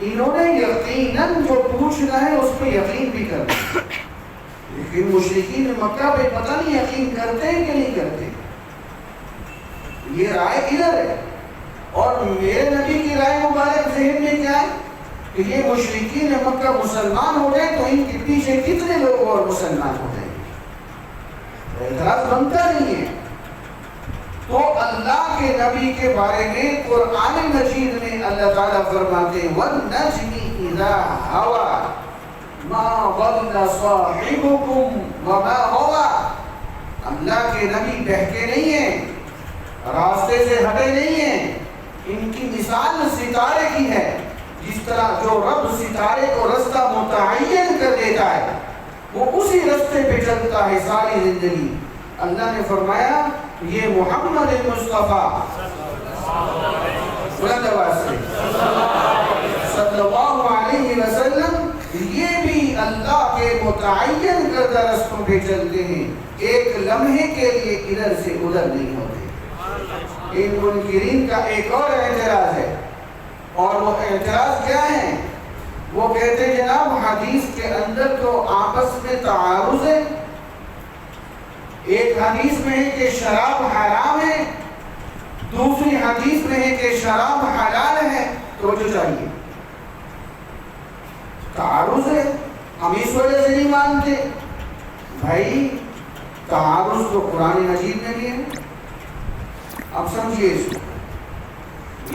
انہوں نے یقیناً جو پوچھنا ہے اس پہ یقین بھی کرنا، لیکن مشرکین مکہ پہ پتہ نہیں یقین کرتے ہیں کہ نہیں کرتے۔ یہ رائے ادھر ہے، اور میرے نبی کی رائے مبارک ذہن میں کیا ہے کہ یہ مشرکین مکہ مسلمان ہو جائے تو ان کے پیچھے کتنے لوگ اور مسلمان ہو جائیں گے، اعتراض بنتا نہیں ہے۔ تو اللہ کے نبی کے بارے میں قرآن مجید میں اللہ تعالیٰ فرماتے ہیں وَالنَّجْمِ إِذَا هَوَى مَا ضَلَّ صَاحِبُكُمْ وَمَا هَوَى۔ اللہ کے نبی بہکے نہیں ہیں، راستے سے ہٹے نہیں ہیں، ان کی مثال ستارے کی ہے۔ جس طرح جو رب ستارے کو رستہ متعین کر دیتا ہے وہ اسی رستے پہ چلتا ہے ساری زندگی۔ اللہ نے فرمایا یہ محمد مصطفیٰ بلند آواز سے صلی اللہ علیہ وسلم یہ بھی اللہ کے متعین کردہ رستوں پہ چلتے ہیں، ایک لمحے کے لیے ادھر سے ادھر نہیں ہوتے۔ ان منکرین کا ایک اور اعتراض ہے، اور وہ اعتراض کیا ہے؟ وہ کہتے ہیں جناب حدیث کے اندر تو آپس میں تعارض ہے، ایک حدیث میں ہے کہ شراب حرام ہے، دوسری حدیث میں ہے کہ شراب حلال ہے، تو جو چاہیے تعارض ہے، ہم اس وجہ سے نہیں مانتے۔ بھائی تعارض تو قرآن مجید میں بھی ہے۔ اب سمجھیے اس کو،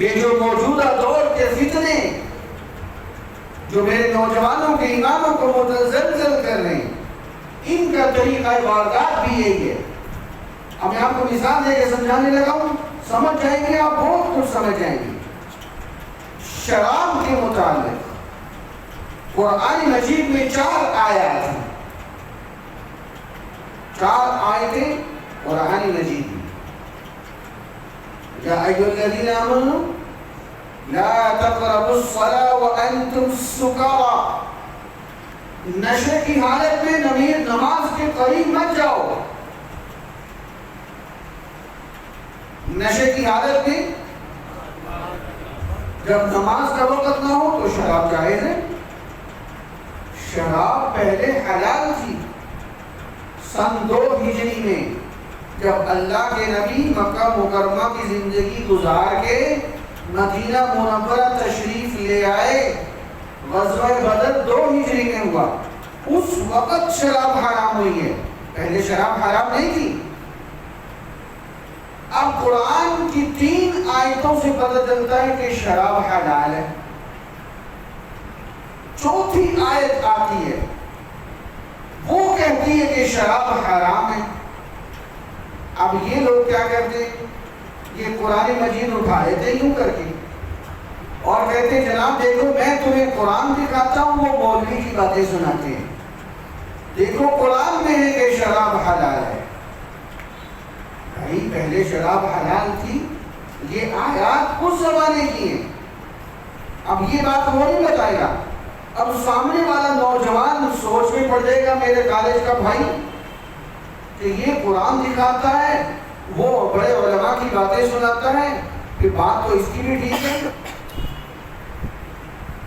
یہ جو موجودہ دور کے فتنے جو میرے نوجوانوں کے ایمانوں کو متزلزل کر رہے ہیں، ان کا طریقہ واردات بھی یہی ہے۔ اب میں آپ کو مثال دے کے سمجھانے لگا ہوں، سمجھ جائیں گے، آپ بہت کچھ سمجھ جائیں گے۔ شراب کے متعلق قرآن مجید میں 4 آیات ہیں، 4 آیتیں قرآن مجید میں۔ یا ایھا الذین آمنوا لا تقربوا الصلاة وانتم سکارى، نشے کی حالت میں نماز کے قریب مت جاؤ۔ نشے کی حالت میں جب نماز کا وقت نہ ہو تو شراب جائز ہے۔ شراب پہلے حلال تھی۔ سن 2 ہجری میں جب اللہ کے نبی مکہ مکرمہ کی زندگی گزار کے مدینہ منورہ تشریف لے آئے، غزوہ بدر 2 ہجری میں ہوا، اس وقت شراب حرام ہوئی ہے، پہلے شراب حرام نہیں تھی۔ اب قرآن کی 3 آیتوں سے پتہ چلتا ہے کہ شراب حلال ہے۔ 4تھی آیت آتی ہے، وہ کہتی ہے کہ شراب حرام ہے۔ اب یہ لوگ کیا کرتے ہیں، یہ قرآن مجید اٹھا لیتے یوں کر کے اور کہتے ہیں جناب دیکھو میں تمہیں قرآن دکھاتا ہوں، وہ مولوی کی باتیں سناتے ہیں۔ دیکھو قرآن میں ہے کہ شراب حلال ہے. بھائی پہلے شراب حلال تھی، یہ آیات اس زمانے کی ہیں. اب یہ بات وہ نہیں بتائے گا. اب سامنے والا نوجوان سوچ میں پڑ جائے گا میرے کالج کا بھائی کہ یہ قرآن دکھاتا ہے، وہ بڑے علماء کی باتیں سناتا ہے، کہ بات تو اس کی بھی ٹھیک ہے.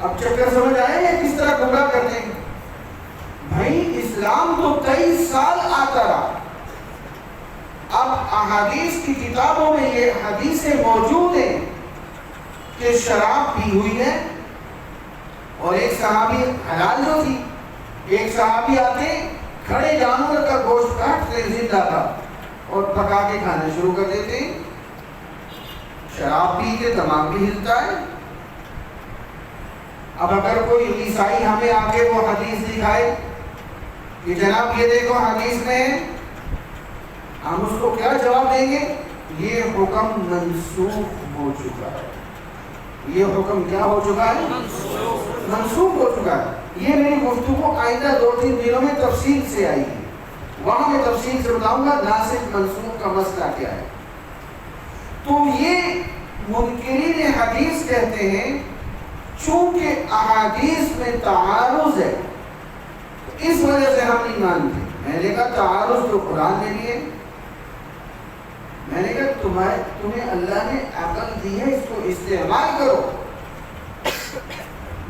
اب چکر سمجھ آئے یا کس طرح گمراہ کرتے ہیں؟ بھائی اسلام تو 23 سال آتا رہا. اب احادیث کی کتابوں میں یہ حدیثیں موجود ہیں کہ شراب پی ہوئی ہے، اور ایک صحابی حلال جو تھی، ایک صحابی آتے کھڑے جانور کا گوشت کاٹتے زندہ تھا اور پکا کے کھانا شروع کر دیتے. شراب پی کے دماغ بھی ہلتا ہے. اب اگر کوئی عیسائی ہمیں آ کے وہ حدیث دکھائے کہ جناب یہ دیکھو حدیث میں ہے، ہم اس کو کیا جواب دیں گے؟ یہ حکم منسوخ ہو چکا ہے. یہ حکم کیا ہو چکا ہے؟ منسوخ ہو چکا ہے. یہ میری گفتگو آئندہ 2-3 دنوں میں تفصیل سے آئی ہے، وہاں میں تفصیل سے بتاؤں گا ناسخ منسوخ کا مسئلہ کیا ہے. تو یہ منکرین حدیث کہتے ہیں چونکہ احادیث میں تعارض ہے اس وجہ سے ہم نہیں مانتے. میں نے کہا تعارض تو قرآن میں بھی ہے. میں نے کہا تمہیں اللہ نے عقل دی ہے، اس کو استعمال کرو.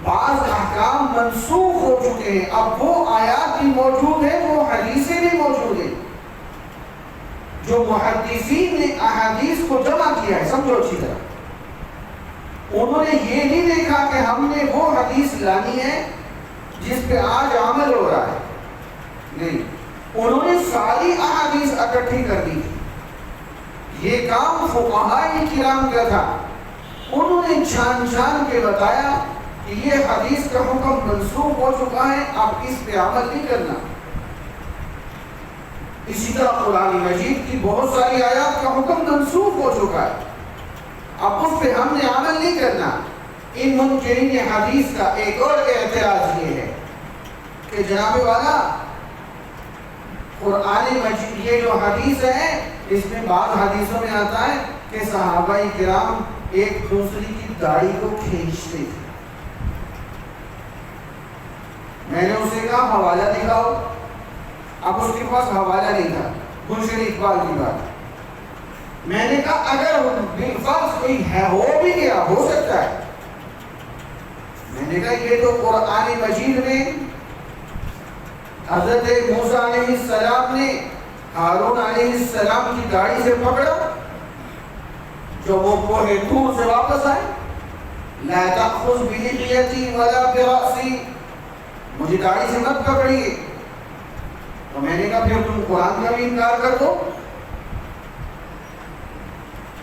بعض احکام منسوخ ہو چکے ہیں، اب وہ آیات بھی موجود ہیں، وہ حدیثیں بھی موجود ہیں. جو محدثین نے احادیث کو جمع کیا ہے، سمجھو اچھی طرح، انہوں نے یہ نہیں دیکھا کہ ہم نے وہ حدیث لانی ہے جس پہ آج عمل ہو رہا ہے. نہیں، انہوں نے ساری احادیث اکٹھی کر دی تھی. یہ کام فقہاء کرام کا تھا. انہوں نے چھان چھان کے بتایا کہ یہ حدیث کا حکم منسوخ ہو چکا ہے، اب اس پہ عمل نہیں کرنا. اسی طرح قرآن مجید کی بہت ساری آیات کا حکم منسوخ ہو چکا ہے، اب اس پہ ہم نے عمل نہیں کرنا. ان منکرین حدیث کا ایک اور اعتراض یہ ہے کہ جناب والا قرآن مجید یہ جو حدیث ہے اس میں بعض حدیثوں میں آتا ہے کہ صحابہ کرام ایک دوسری کی داڑھی کو کھینچتے تھے. میں نے اسے کہا حوالہ دکھاؤ. اب اس کے پاس حوالہ نہیں تھا. گلشن اقبال کی بات. میں نے کہا اگر بالفرض کوئی ہے ہو بھی گیا، ہو سکتا ہے. میں نے کہا یہ تو قرآن مجید میں حضرت موسیٰ علیہ السلام نے ہارون علیہ السلام کی داڑھی سے پکڑا جو وہ کوہ طور سے واپس آئے. لا تأخذ بلحیتی ولا برأسی، مجھے داڑھی سے مت پکڑیے. تو میں نے کہا پھر تم قرآن کا بھی انکار کر دو.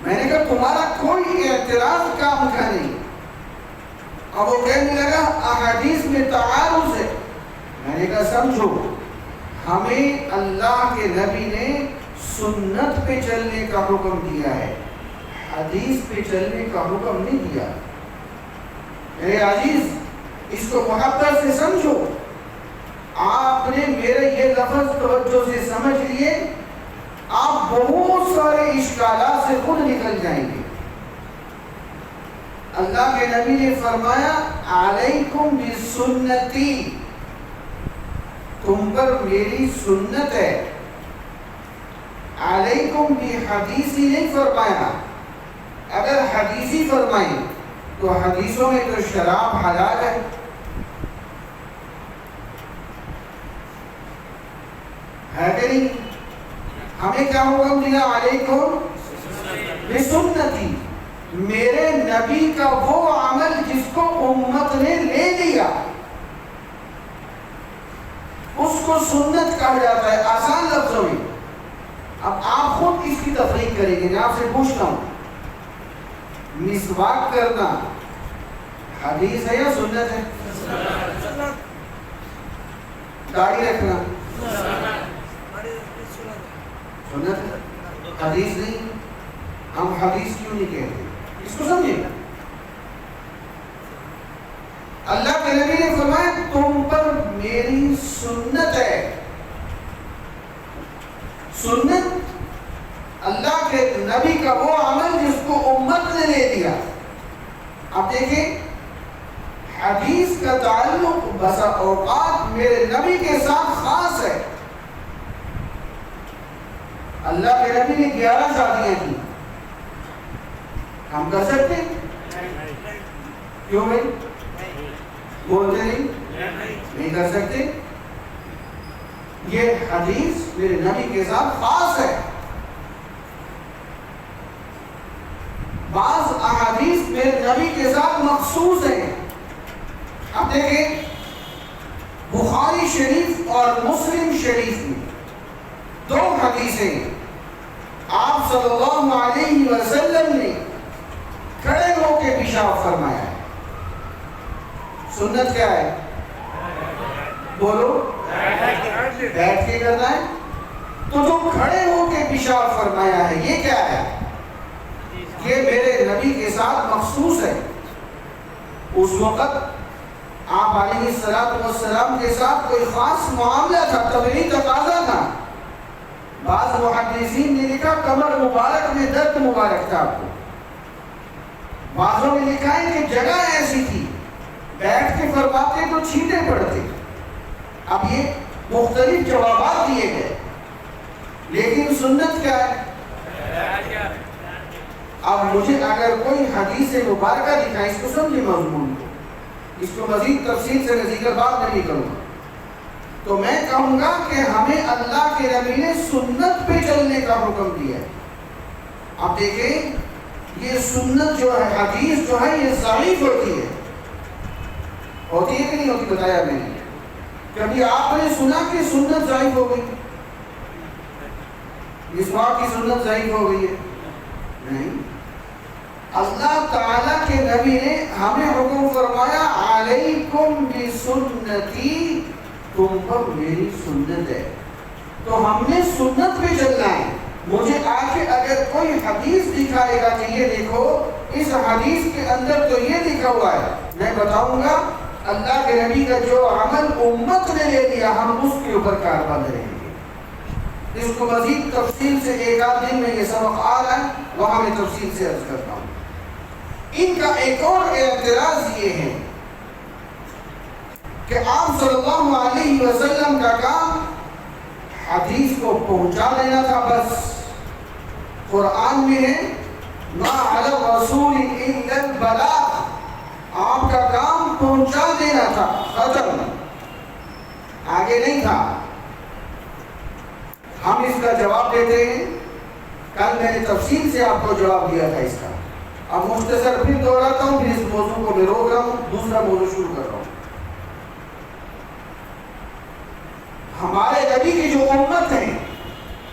میں نے کہا تمہارا کوئی اعتراض کام کا نہیں. اب وہ کہنے لگا احادیث میں تعارض ہے. میں نے کہا سمجھو، ہمیں اللہ کے نبی نے سنت پہ چلنے کا حکم دیا ہے، حدیث پہ چلنے کا حکم نہیں دیا. میرے عزیز اس کو محبت سے سمجھو. آپ نے میرے یہ لفظ توجہ سے سمجھ لیے، آپ بہت سارے اشکالات سے خود نکل جائیں گے. اللہ کے نبی نے فرمایا علیکم بسنتی، تم پر میری سنت ہے. علیکم بحدیثی نہیں فرمایا. اگر حدیثی فرمائیں تو حدیثوں میں تو شراب حلال ہے. ہے کہ نہیں؟ ہمیں کیا حکم دیا؟ علیکم بسنتی، میرے نبی کا وہ عمل جس کو امت نے لے لیا اس کو سنت کہا جاتا ہے آسان لفظوں میں. اب آپ خود اس کی تفریق کریں گے. میں آپ سے پوچھتا ہوں، مسواک کرنا حدیث ہے یا سنت ہے؟ داڑھی رکھنا سنت ہے، حدیث نہیں. ہم حدیث کیوں نہیں کہتے؟ اس کو سمجھیں. اللہ کے نبی نے فرمایا تم پر میری سنت ہے. سنت اللہ کے نبی کا وہ عمل جس کو امت نے لے لیا. اب دیکھیں حدیث کا تعلق بسا اوقات میرے نبی کے ساتھ خاص ہے. اللہ کے نبی نے 11 شادیاں کی، ہم کر سکتے ہیں؟ کیوں بھائی بولتے نہیں کر سکتے؟ یہ حدیث میرے نبی کے ساتھ خاص ہے. بعض احادیث میرے نبی کے ساتھ مخصوص ہیں. اب دیکھیں بخاری شریف اور مسلم شریف میں 2 حدیثیں آپ صلی اللہ علیہ وسلم نے کھڑے ہو کے پیشاب فرمایا ہے. سنت کیا ہے؟ بولو بیٹھ کے کرنا ہے. تو جو کھڑے ہو کے پیشاب فرمایا ہے یہ کیا ہے؟ یہ میرے نبی کے ساتھ مخصوص ہے. اس وقت آپ علیہ السلام کے ساتھ کوئی خاص معاملہ تھا، طبعی تقاضا تھا. بعض محدثین نے لکھا کمر مبارک میں درد مبارک تھا آپ کو. بعضوں نے لکھا ہے کہ جگہ ایسی تھی بیٹھ کے فرماتے تو چھینٹے پڑتے. اب یہ مختلف جوابات دیے گئے، لیکن سنت کیا ہے؟ اب مجھے اگر کوئی حدیث مبارکہ دکھائے، اس کو سمجھے مضمون کو، اس کو مزید تفصیل سے ذکر بعد میں نہیں کروں گا، تو میں کہوں گا کہ ہمیں اللہ کے نبی نے سنت پہ چلنے کا حکم دیا ہے. اب دیکھیں یہ سنت جو ہے، حدیث جو ہے، یہ ضعیف ہوتی ہے کہ نہیں ہوتی؟ بتایا میں نے. کبھی آپ نے سنا کہ سنت ضعیف ہو گئی، مسواک کی سنت ضعیف ہو گئی ہے؟ نہیں. اللہ تعالیٰ کے نبی نے ہمیں حکم فرمایا علیکم بسنتی، تم پر میری سنت ہے. تو ہم نے سنت پہ چلنا ہے. مجھے آ کے اگر کوئی حدیث دکھائے گا کہ یہ دیکھو اس حدیث کے اندر تو یہ لکھا ہوا ہے، میں بتاؤں گا اللہ کے نبی کا جو عمل امت نے لے لیا ہم اس کے اوپر کاربند رہیں گے. اس کو مزید تفصیل سے ایک آدھ دن میں یہ سبق آ رہا ہے، وہاں میں تفصیل سے عرض کرتا ہوں. ان کا ایک اور اعتراض یہ ہے کہ آپ صلی اللہ علیہ وسلم کا کام حدیث کو پہنچا دینا تھا بس. قرآن میں ہے ما علی الرسول الا البلاغ، آپ کا کام پہنچا دینا تھا، ختم، آگے نہیں تھا. ہم اس کا جواب دیتے ہیں. کل میں نے تفصیل سے آپ کو جواب دیا تھا اس کا. اب مختصر پھر دہراتا ہوں، پھر اس موضوع کو میں روک رہا ہوں، دوسرا موضوع شروع کر رہا ہوں. ہمارے نبی کی جو امت ہے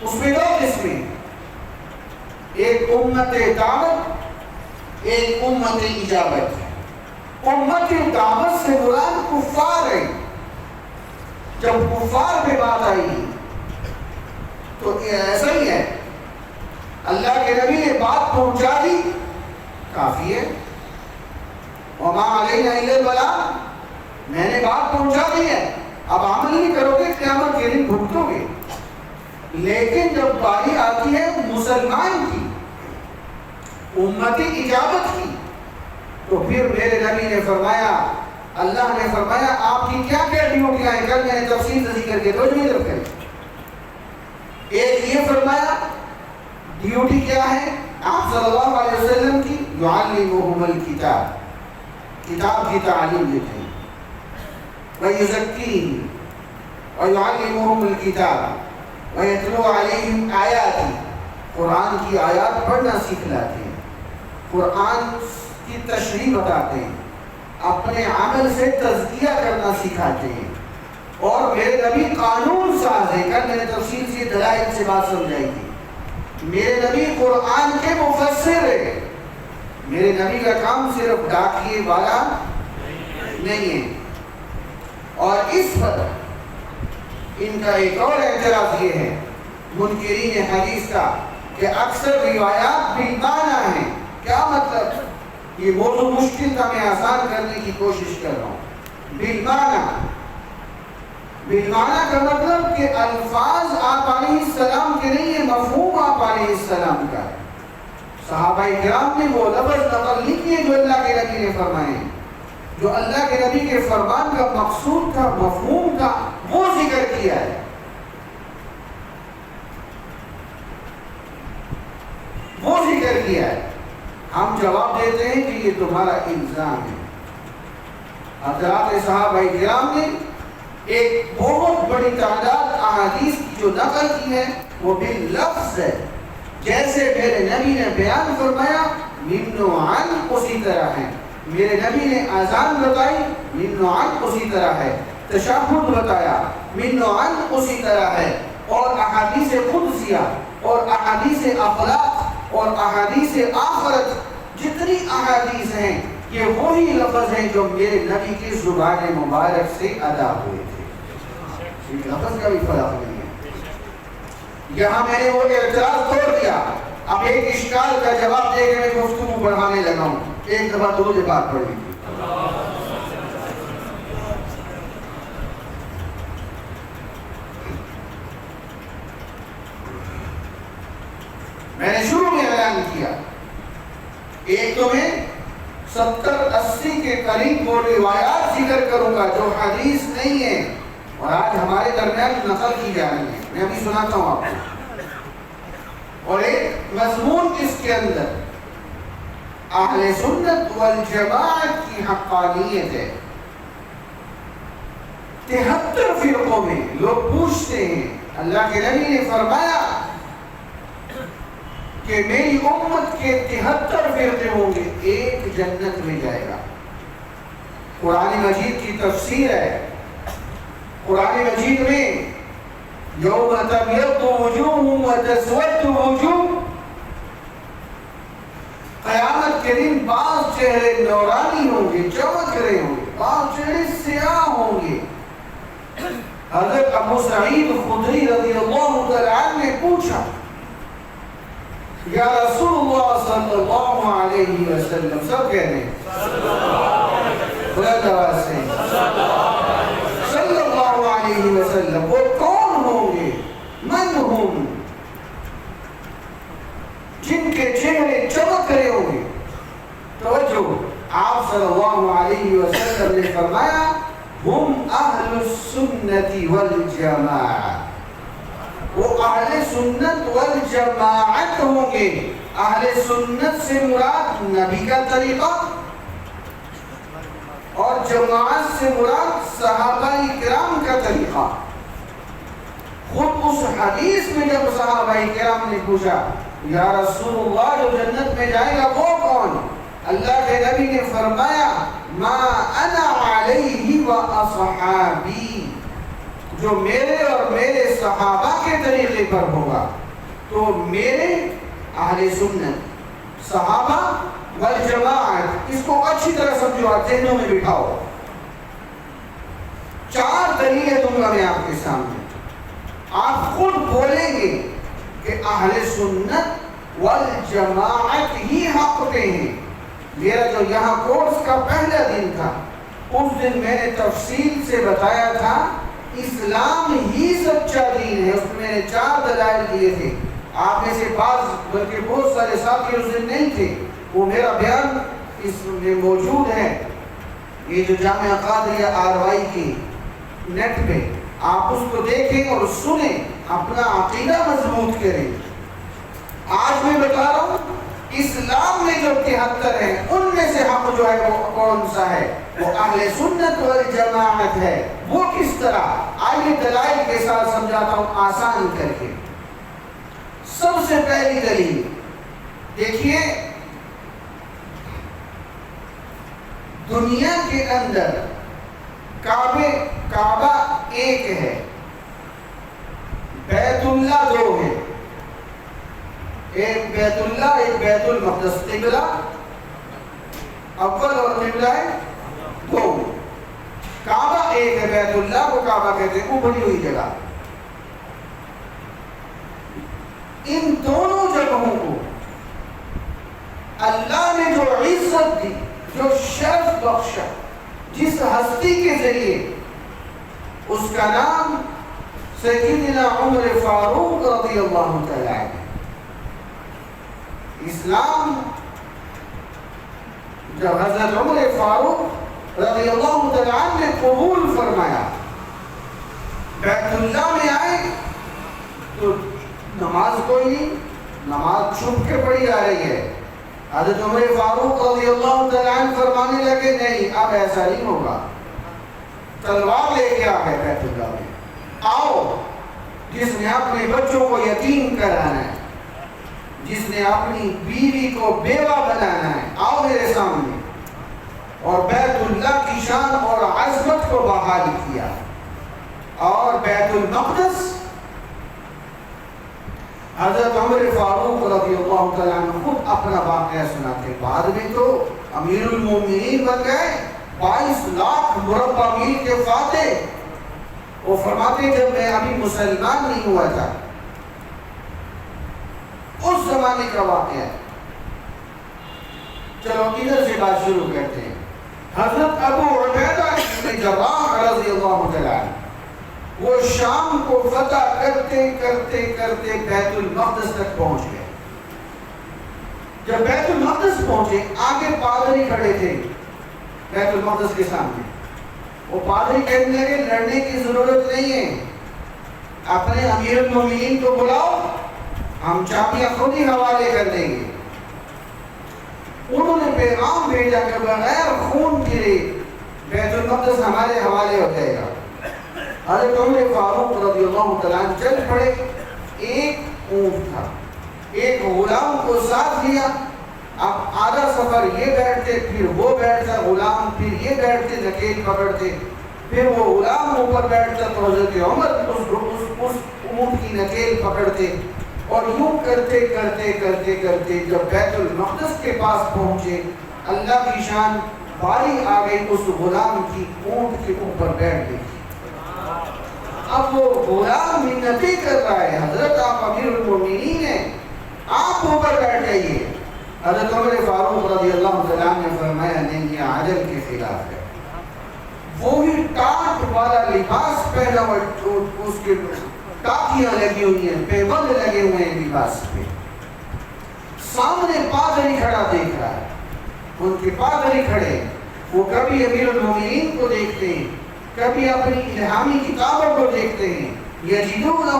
اس میں 2 قسمیں، ایک امت دعوت، ایک امت اجابت. امت دعوت سے مراد کفار ہے. جب کفار پہ بات آئی تو ایسا ہی ہے، اللہ کے نبی نے بات پہنچا دی، کافی ہے. وما علینا الا البلاغ، میں نے بات پہنچا دی ہے، اب عمل نہیں کرو گے قیامت کے دن بھگتو گے. لیکن جب باری آتی ہے مسلمان کی، امت اجابت کی، تو پھر میرے نبی نے فرمایا، اللہ نے فرمایا آپ کی کیا کیا ڈیوٹیاں ہیں؟ کل میں نے تفصیل سے ذکر کیا، توجہ نہیں کریں. ایک یہ فرمایا ڈیوٹی کیا ہے آپ صلی اللہ علیہ وسلم کی؟ یعلمہم الکتاب، کتاب کی تعلیم دیتے ہیں. وَيُزَكِّيهِمْ وَيُعَلِّمُهُمُ الْكِتَابَ وَيَتْلُو عَلَيْهِمْ آیَاتِهِ، قرآن کی آیات پڑھنا سکھلاتے ہیں، قرآن کی تشریح بتاتے ہیں، اپنے عمل سے تزکیہ کرنا سکھاتے ہیں. اور میرے نبی قانون ساز ہے. کل میں نے تفصیل سے دلائل سے بات سمجھائی تھی. میرے نبی قرآن کے مفسر ہے. میرے نبی کا کام صرف ڈاکیے والا نہیں ہے. اور اس پر ان کا ایک اور اعتراض یہ ہے منکرین حدیث کا کہ اکثر روایات بالمعنی ہیں. کیا مطلب؟ یہ موضوع مشکل تھا، میں آسان کرنے کی کوشش کر رہا ہوں. بالمعنی بالمعنی کا مطلب کہ الفاظ آپ علیہ السلام کے نہیں ہے، مفہوم آپ علیہ السلام کا ہے۔ صحابہ کرام نے وہ لفظ نقل نہیں کیے جو اللہ کے نبی نے فرمائے، جو اللہ کے نبی کے فرمان کا مقصود تھا، مفہوم تھا، وہ ذکر کیا ہے۔ وہ ذکر کیا ہے۔ ہم جواب دیتے ہیں کہ یہ تمہارا الزام ہے۔ حضرات صحابہ کرام نے ایک بہت بڑی تعداد احادیث کی جو نقل کی ہے وہ باللفظ ہے، جیسے میرے نبی نے بیان فرمایا من عن اسی طرح ہے، میرے نبی نے اذان بتائی من عن اسی طرح ہے، تشہد بتایا من عن اسی طرح ہے، اور احادیث قدسیہ اور احادیث اخلاق اور احادیث آخرت جتنی احادیث ہیں یہ وہی لفظ ہیں جو میرے نبی کی زبان مبارک سے ادا ہوئے تھے۔ لفظ کا بھی فرق نہیں ہے۔ یہاں میں نے وہ اعتراض توڑ دیا، اب ایک اشکال کا جواب دے کے میں گفتگو بڑھانے لگا ہوں۔ ایک دفعہ درود پاک پڑھ لیجیے۔ میں نے شروع میں اعلان کیا، ایک تو میں 70-80 کے قریب وہ روایات ذکر کروں گا جو حدیث نہیں ہے اور آج ہمارے درمیان نقل کی جا رہی ہے، میں ابھی سناتا ہوں آپ کو۔ اور ایک مضمون اس کے اندر اہل سنت والجماعت کی حقانیت ہے۔ 73 فرقوں میں لوگ پوچھتے ہیں، اللہ کے نبی نے فرمایا کہ میری امت کے 73 فرقے ہوں گے، ایک جنت میں جائے گا۔ قرآن مجید کی تفسیر ہے، قرآن مجید میں یوم تبیض وجوہ وتسود وجوہ، قیامت کے دن بعض چہرے نورانی ہوں گے، چمک رہے ہوں گے، بعض چہرے سیاہ ہوں گے۔ حضرت ابو سعید خدری رضی اللہ تعالی عنہ نے پوچھا یا رسول اللہ صلی اللہ علیہ وسلم، سب کہتے ہیں بلند آواز سے صلی اللہ علیہ وسلم، وہ کون ہوں گے؟ من ہم، جن کے چہرے چمک رہے ہوں گے۔ توجہ، آپ صلی اللہ علیہ وسلم نے فرمایا ہم اہل السنت والجماعت، وہ اہل سنت والجماعت ہوں گے۔ اہل سنت سے مراد نبی کا طریقہ اور جماعت سے مراد صحابہ کرام کا طریقہ۔ خود اس حدیث میں جب صحابہ کرام نے پوچھا یا رسول اللہ جو جنت میں جائے گا وہ کون؟ اللہ کے نبی نے فرمایا ما انا علیہ و اصحابی، جو میرے اور میرے صحابہ کے طریقے پر ہوگا۔ تو میرے اہل سنت، صحابہ والجماعت، اس کو اچھی طرح سمجھو، آپ ذہنوں میں بٹھاؤ۔ 4 دلیلیں دوں گا میں آپ کے سامنے، آپ خود بولیں گے کہ اہل سنت والجماعت ہی حق پہ ہیں۔ میرا جو یہاں کورس کا پہلا دن تھا اس دن میں نے تفصیل سے بتایا تھا اسلام ہی سچا دین ہے، اس میں نے 4 دلائل دیے تھے۔ آپ میں سے بعض بلکہ بہت سارے ساتھی اس دن نہیں تھے، وہ میرا بیان اس میں موجود ہے، یہ جو جامعہ قادریہ آروائی کی نیٹ پہ، آپ اس کو دیکھیں اور سنیں، اپنا عقیدہ مضبوط کریں۔ آج میں بتا رہا ہوں اسلام میں جو 73 ہیں ان میں سے حق جو ہے وہ کون سا ہے؟ وہ اہل سنت والجماعت ہے۔ وہ کس طرح؟ آئیے دلائل کے ساتھ سمجھاتا ہوں آسان کر کے۔ سب سے پہلی دلیل دیکھیے، دنیا کے اندر کعبہ ایک ہے، بیت اللہ 2 ہے، ایک بیت اللہ ایک بیت المقدس، قبلہ اول اور قبلہ ہے 2۔ کعبہ ایک ہے، بیت اللہ کو کعبہ کہتے ہیں، وہ بنی ہوئی جگہ۔ ان دونوں جگہوں کو اللہ نے جو عزت دی، جو شرف بخشا، جس ہستی کے ذریعے اس کا نام سیدنا عمر فاروق رضی اللہ تعالیٰ عنہ۔ اسلام جب حضرت عمر فاروق رضی اللہ تعالیٰ عنہ نے قبول فرمایا، بیت اللہ میں آئے تو نماز کوئی نہیں، نماز چھپ کے پڑھی جا رہی ہے۔ حضرت عمر فاروق رضی اللہ تعالیٰ عنہ فرمانے لگے نہیں اب ایسا نہیں ہوگا، تلوار لے کے آ گئے بیت اللہ میں، آؤ جس نے اپنے بچوں کو یتیم کرانا ہے، جس نے اپنی بیوی کو بیوہ بنانا ہے، آؤ میرے سامنے، اور بیت اللہ کی شان اور عظمت کو بحال کیا۔ اور بیت المقدس حضرت عمر فاروق رضی اللہ تعالیٰ عنہ خود اپنا واقعہ سناتے، بعد میں تو امیر المومنین بن گئے، 22 لاکھ مربع میل کے فاتح۔ وہ فرماتے جب میں ابھی مسلمان نہیں ہوا تھا، اس زمانے کا واقعہ ہے۔ چلو ادھر سے بات شروع کرتے ہیں۔ حضرت ابو عبیدہ بن جراح رضی اللہ تعالیٰ عنہ وہ شام کو فتح کرتے کرتے کرتے بیت المقدس تک پہنچ گئے۔ جب بیت المقدس پہنچے، آگے پادری کھڑے تھے بیت المقدس کے سامنے۔ وہ پادری کہنے لگے لڑنے کی ضرورت نہیں ہے، اپنے امیر المومنین کو بلاؤ، ہم چابیاں خود ہی حوالے کر دیں گے۔ انہوں نے پیغام بھیجا کہ بغیر خون گرے بیت المقدس ہمارے حوالے ہو جائے گا۔ حضرت عمر فاروق رضی اللہ تعالیٰ عنہ چل پڑے، ایک اونٹ تھا، ایک غلام کو ساتھ لیا، اب آدھا سفر یہ بیٹھتے پھر وہ بیٹھتا غلام، پھر یہ بیٹھتے نکیل پکڑتے، پھر وہ غلام اوپر بیٹھتا تو حضرت عمر اس اونٹ کی نکیل پکڑتے، اور یوں کرتے کرتے کرتے کرتے جب بیت المقدس کے پاس پہنچے، اللہ کی شان باری آ گئی، اس غلام کی اونٹ کے اوپر بیٹھ گئی۔ اب وہ غلام منتیں کر رہا ہے، حضرت آپ امیر المومنین ہیں، آپ اوپر بیٹھ جائیے۔ حضرت عمر فاروق رضی اللہ تعالیٰ نے فرمایا نہیں، یہ عدل کے خلاف ہے۔ وہی ٹاٹ والا لباس پہنا ہوا، اس کے ٹاکیاں لگی ہوئی ہیں، پیبند لگے ہوئے ہیں لباس پہ، سامنے پادری کھڑا دیکھ رہا ہے۔ ان کے پادری کھڑے، وہ کبھی امیر المومنین کو دیکھتے ہیں، کبھی اپنی الہامی کتابوں کو دیکھتے ہیں، یجدونہ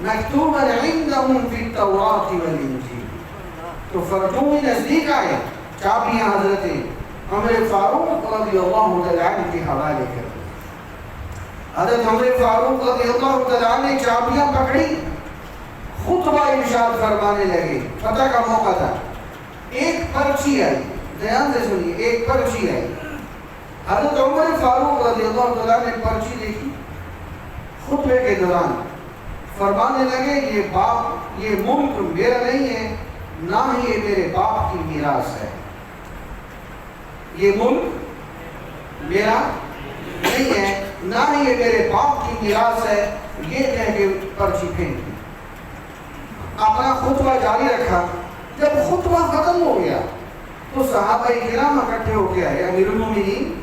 مکتوبا عندہم فی التوراۃ والانجیل۔ تو فرجومی نزدیک آئے، چابیاں حضرت عمر فاروق رضی اللہ تعالیٰ عنہ کے حوالے کر دی۔ حضرت عمر فاروق رضی اللہ تعالیٰ عنہ نے چابیاں پکڑی، خطبہ ارشاد فرمانے لگے۔ فتح کا موقع تھا، ایک پرچی آئی، دھیان سے سنیے، ایک پرچی آئی۔ حضرت عمر فاروق رضی اللہ تعالیٰ نے پرچی دیکھی، خطبے کے دوران فرمانے لگے یہ ملک میرا نہیں ہے، نہ ہی یہ میرے باپ کی میراث ہے، یہ ملک میرا نہیں ہے، نہ ہی یہ میرے باپ کی میراث ہے۔ یہ کہہ کے پرچی پھینک دی، اپنا خطبہ جاری رکھا۔ جب خطبہ ختم ہو گیا تو صحابہ کرام اکٹھے ہو کے آئے، امیر المومنین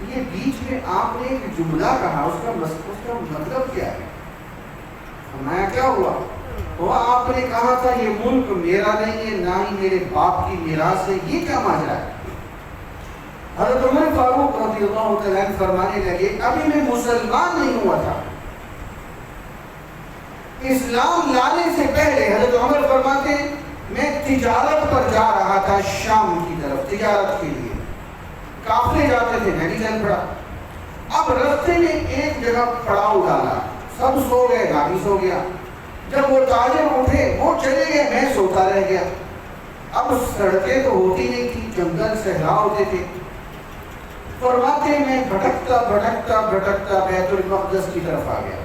یہ بیچ میں آپ نے ایک جملہ کہا، اس کا مطلب کیا ہے؟ فرمایا کیا ہوا؟ وہ آپ نے کہا تھا یہ ملک میرا نہیں ہے، نہ ہی میرے باپ کی میراث ہے، یہ کیا ماجرا ہے؟ حضرت عمر فاروق رضی اللہ تعالیٰ عنہ فرمانے لگے ابھی میں مسلمان نہیں ہوا تھا، اسلام لانے سے پہلے حضرت عمر فرماتے میں تجارت پر جا رہا تھا شام کی طرف، تجارت کے لیے قافلے جاتے تھے، میں نہیں چل پڑا۔ اب رستے میں ایک جگہ پڑاؤ ڈالا، سب سو گئے، گاڑی سو گیا۔ جب وہ تاجر اٹھے وہ چلے گئے، میں سوتا رہ گیا۔ اب سڑکیں تو ہوتی نہیں تھی، جنگل صحرا ہوتے تھے۔ فرماتے میں بھٹکتا بھٹکتا بھٹکتا بیت المقدس کی طرف آ گیا۔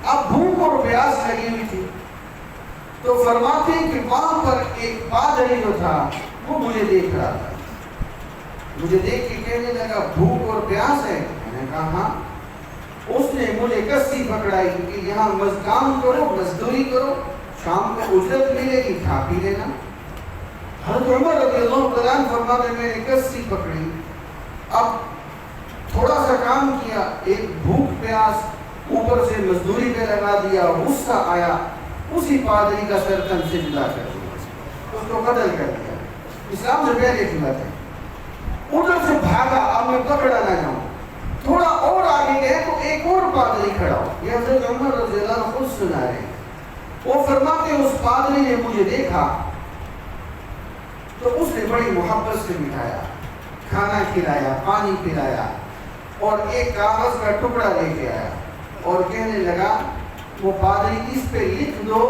اب بھوک اور پیاس لگی ہوئی تھی، تو فرماتے کہ وہاں پر ایک پادری جو تھا وہ مجھے دیکھ رہا تھا، مجھے دیکھ کے کہنے لگا بھوک اور پیاس ہے؟ میں نے کہا ہاں۔ اس نے مجھے کسی پکڑائی کہ یہاں کام کرو، مزدوری کرو، شام کو اجرت ملے گی، کھا پی لینا۔ حضرت عمر رضی اللہ تعالیٰ عنہ فرماتے میں نے کسی پکڑی، اب تھوڑا سا کام کام کیا، ایک بھوک پیاس اوپر سے مزدوری پہ لگا دیا، غصہ آیا، اسی پادری کا سر تن سے جدا کر دیا، اس کو قتل کر دیا۔ اسلام سے پہلے کی بات ہے۔ ادھر سے بھاگا، اب میں پکڑا نہ جاؤں، تھوڑا اور آگے گئے تو ایک اور پادری کھڑا ہو، یہ حضرت عمر رضی اللہ عنہ خود سنا رہے ہیں۔ وہ فرماتے اس پادری نے مجھے دیکھا تو اس نے بڑی محبت سے بٹھایا، کھانا کھلایا، پانی پلایا، اور ایک کاغذ کا ٹکڑا لے کے آیا اور کہنے لگا وہ پادری اس پہ لکھ دو،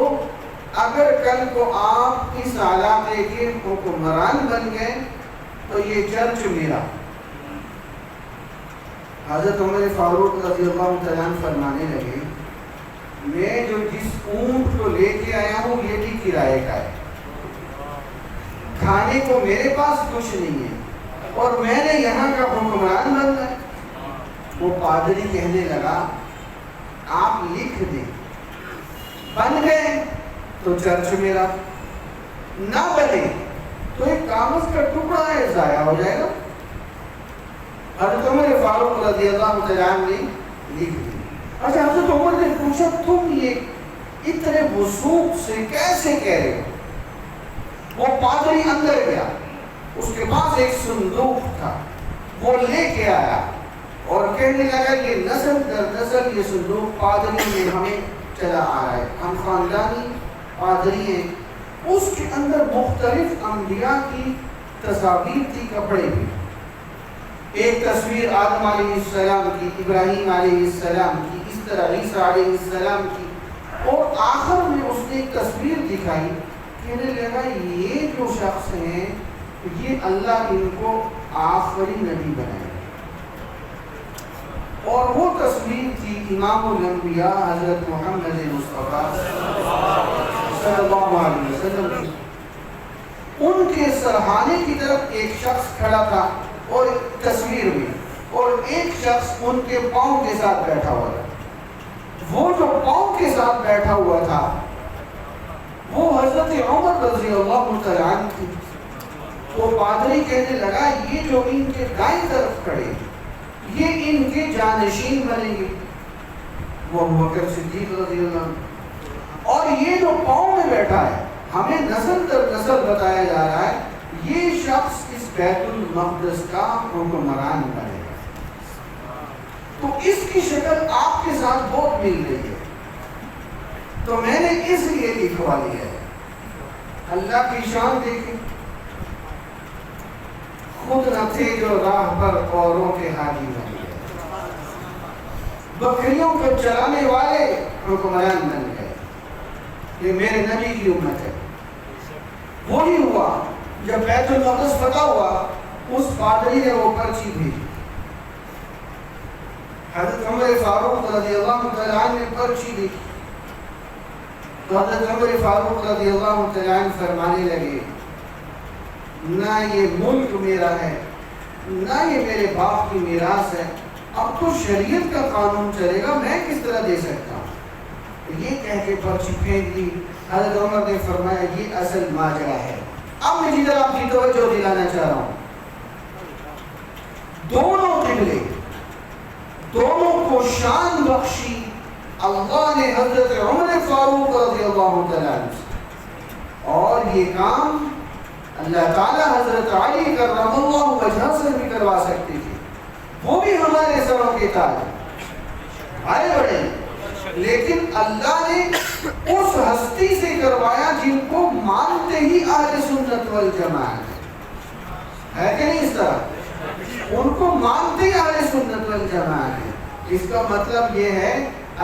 اگر کل کو آپ اس علاقے کے حکمران بن گئے تو یہ چرچ میرا۔ حضرت عمر فاروق رضی اللہ تعالیٰ عنہ فرمانے لگے میں جو جس اونٹ کو لے کے آیا ہوں یہ بھی کرائے کا ہے، کھانے کو میرے پاس کچھ نہیں ہے، اور میں نے یہاں کا حکمران بننا ہے۔ وہ پادری کہنے لگا آپ لکھ دیں، بن گئے تو چرچ میرا، نہ بنے تو ایک کاغذ کا ٹکڑا ہے ضائع ہو جائے گا۔ حضرت عمر فاروق رضی اللہ تعالیٰ عنہ نے لکھ دی۔ اچھا حضرت عمر نے پوچھا تم یہ اتنے وثوق سے کیسے کہہ رہے ہو؟ وہ پادری اندر گیا، اس کے پاس ایک صندوق تھا، وہ لے کے آیا اور کہنے لگا یہ نسل در نسل یہ صندوق پادری میں ہمیں چلا آ رہا ہے، ہم خاندانی پادری ہیں۔ اس کے اندر مختلف انبیاء کی تصاویر تھی، کپڑے بھی، ایک تصویر آدم علیہ السلام کی، ابراہیم علیہ السلام کی، اس طرح عیسیٰ علیہ السلام کی، اور آخر میں اس نے ایک تصویر دکھائی، کہنے لگا یہ جو شخص ہیں یہ اللہ ان کو آخری نبی بنائے، اور وہ تصویر تھی امام الانبیاء حضرت محمد مصطفیٰ صلی اللہ علیہ وسلم کی۔ ان کے سرہانے کی طرف ایک شخص کھڑا تھا اور تصویر میں، اور ایک شخص ان کے پاؤں کے ساتھ بیٹھا ہوا تھا۔ وہ جو پاؤں کے ساتھ بیٹھا ہوا تھا وہ حضرت عمر رضی اللہ تعالیٰ عنہ تھی۔ وہ پادری کہنے لگا یہ جو ان کے دائیں طرف کھڑے یہ ان کے جانشین بنیں گے، وہ ابوبکر صدیق رضی اللہ عنہ، اور یہ جو پاؤں میں بیٹھا ہے ہمیں نسل در نسل بتایا جا رہا ہے یہ شخص اس بیت المقدس کا حکمران بنے گا۔ تو اس کی شکل آپ کے ساتھ بہت مل رہی ہے، تو میں نے اس لیے لکھوا لیا ہے۔ اللہ کی شان دیکھیں، خود نہ تھے جو راہ پر اوروں کے حاجی بن گئے، بکریوں کو چلانے والے حکمران بن گئے، یہ میرے نبی کی امت ہے۔ وہی ہوا جب بیت المقدس فتح ہوا، اس پادری نے وہ پرچی بھیجی، حضرت عمر فاروق رضی اللہ تعالیٰ عنہ نے پرچی دی، تو حضرت عمر فاروق رضی اللہ تعالیٰ عنہ فرمانے لگے نہ یہ ملک میرا ہے نہ یہ میرے باپ کی میراث ہے، اب تو شریعت کا قانون چلے گا، میں کس طرح دے سکتا ہوں؟ یہ کہہ کے پرچی پھینک دی۔ حضرت عمر نے فرمایا یہ اصل ماجرا ہے۔ اب میں جدھر آپ کی توجہ دلانا چاہ رہا ہوں، دونوں قبلے، دونوں کو شان بخشی اللہ نے حضرت عمر فاروق رضی اللہ تعالیٰ عنہ سے، اور یہ کام اللہ تعالیٰ حضرت علی کرم اللہ وجہہ سے بھی کروا سکتے تھے، وہ بھی ہمارے سروں کے تاج بڑے بڑے، لیکن اللہ نے اس ہستی سے کروایا جن کو مانتے ہی اہل سنت والجماعت ہے کہ نہیں؟ اس طرح ان کو مانتے ہی اہل سنت والجماعت ہے۔ اس کا مطلب یہ ہے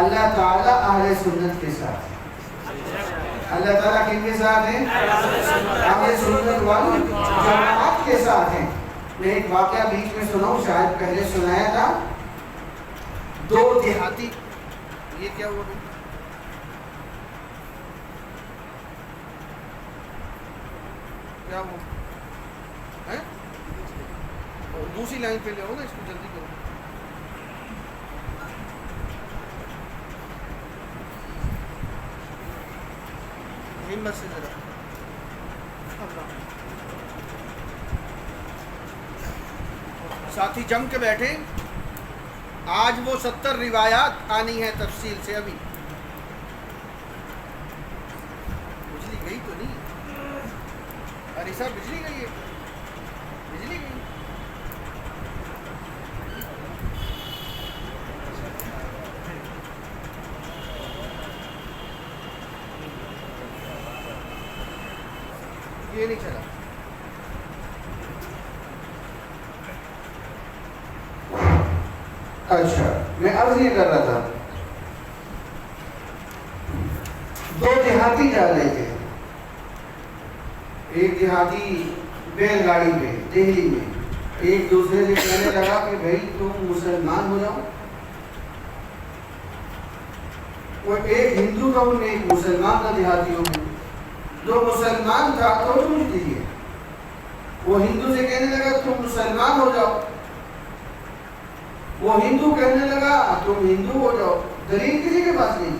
اللہ تعالیٰ اہل سنت کے ساتھ، اللہ تعالیٰ کن کے ساتھ ہیں؟ اہل سنت والجماعت کے ساتھ ہیں۔ میں ایک واقعہ بیچ میں سناؤں، شاید پہلے سنایا تھا۔ دو دیہاتی، یہ کیا ہوا؟ کیا ہوا؟ دوسری لائن پہ لے آؤ نا، اس کو جلدی کرو۔ ہمت سے ذرا ساتھی جم کے بیٹھے، آج وہ 70 روایات آنی ہیں تفصیل سے. ابھی بجلی گئی تو نہیں؟ ارے صاحب بجلی گئی ہے، بجلی گئی. یہ نہیں چلا. اچھا میں عرض یہ کر رہا تھا، دو دیہاتی جا رہے تھے. ایک دیہاتی بیل گاڑی پہ دہلی میں ایک دوسرے سے کہنے لگا کہ بھائی تم مسلمان ہو جاؤ. وہ ایک ہندو تھا ان میں، ایک مسلمان تھا دیہاتیوں میں. جو مسلمان تھا تو پوچھ دیجیے، وہ ہندو سے کہنے لگا تم مسلمان ہو جاؤ. وہ ہندو کہنے لگا تم ہندو ہو جاؤ. دلیل کسی کے پاس نہیں.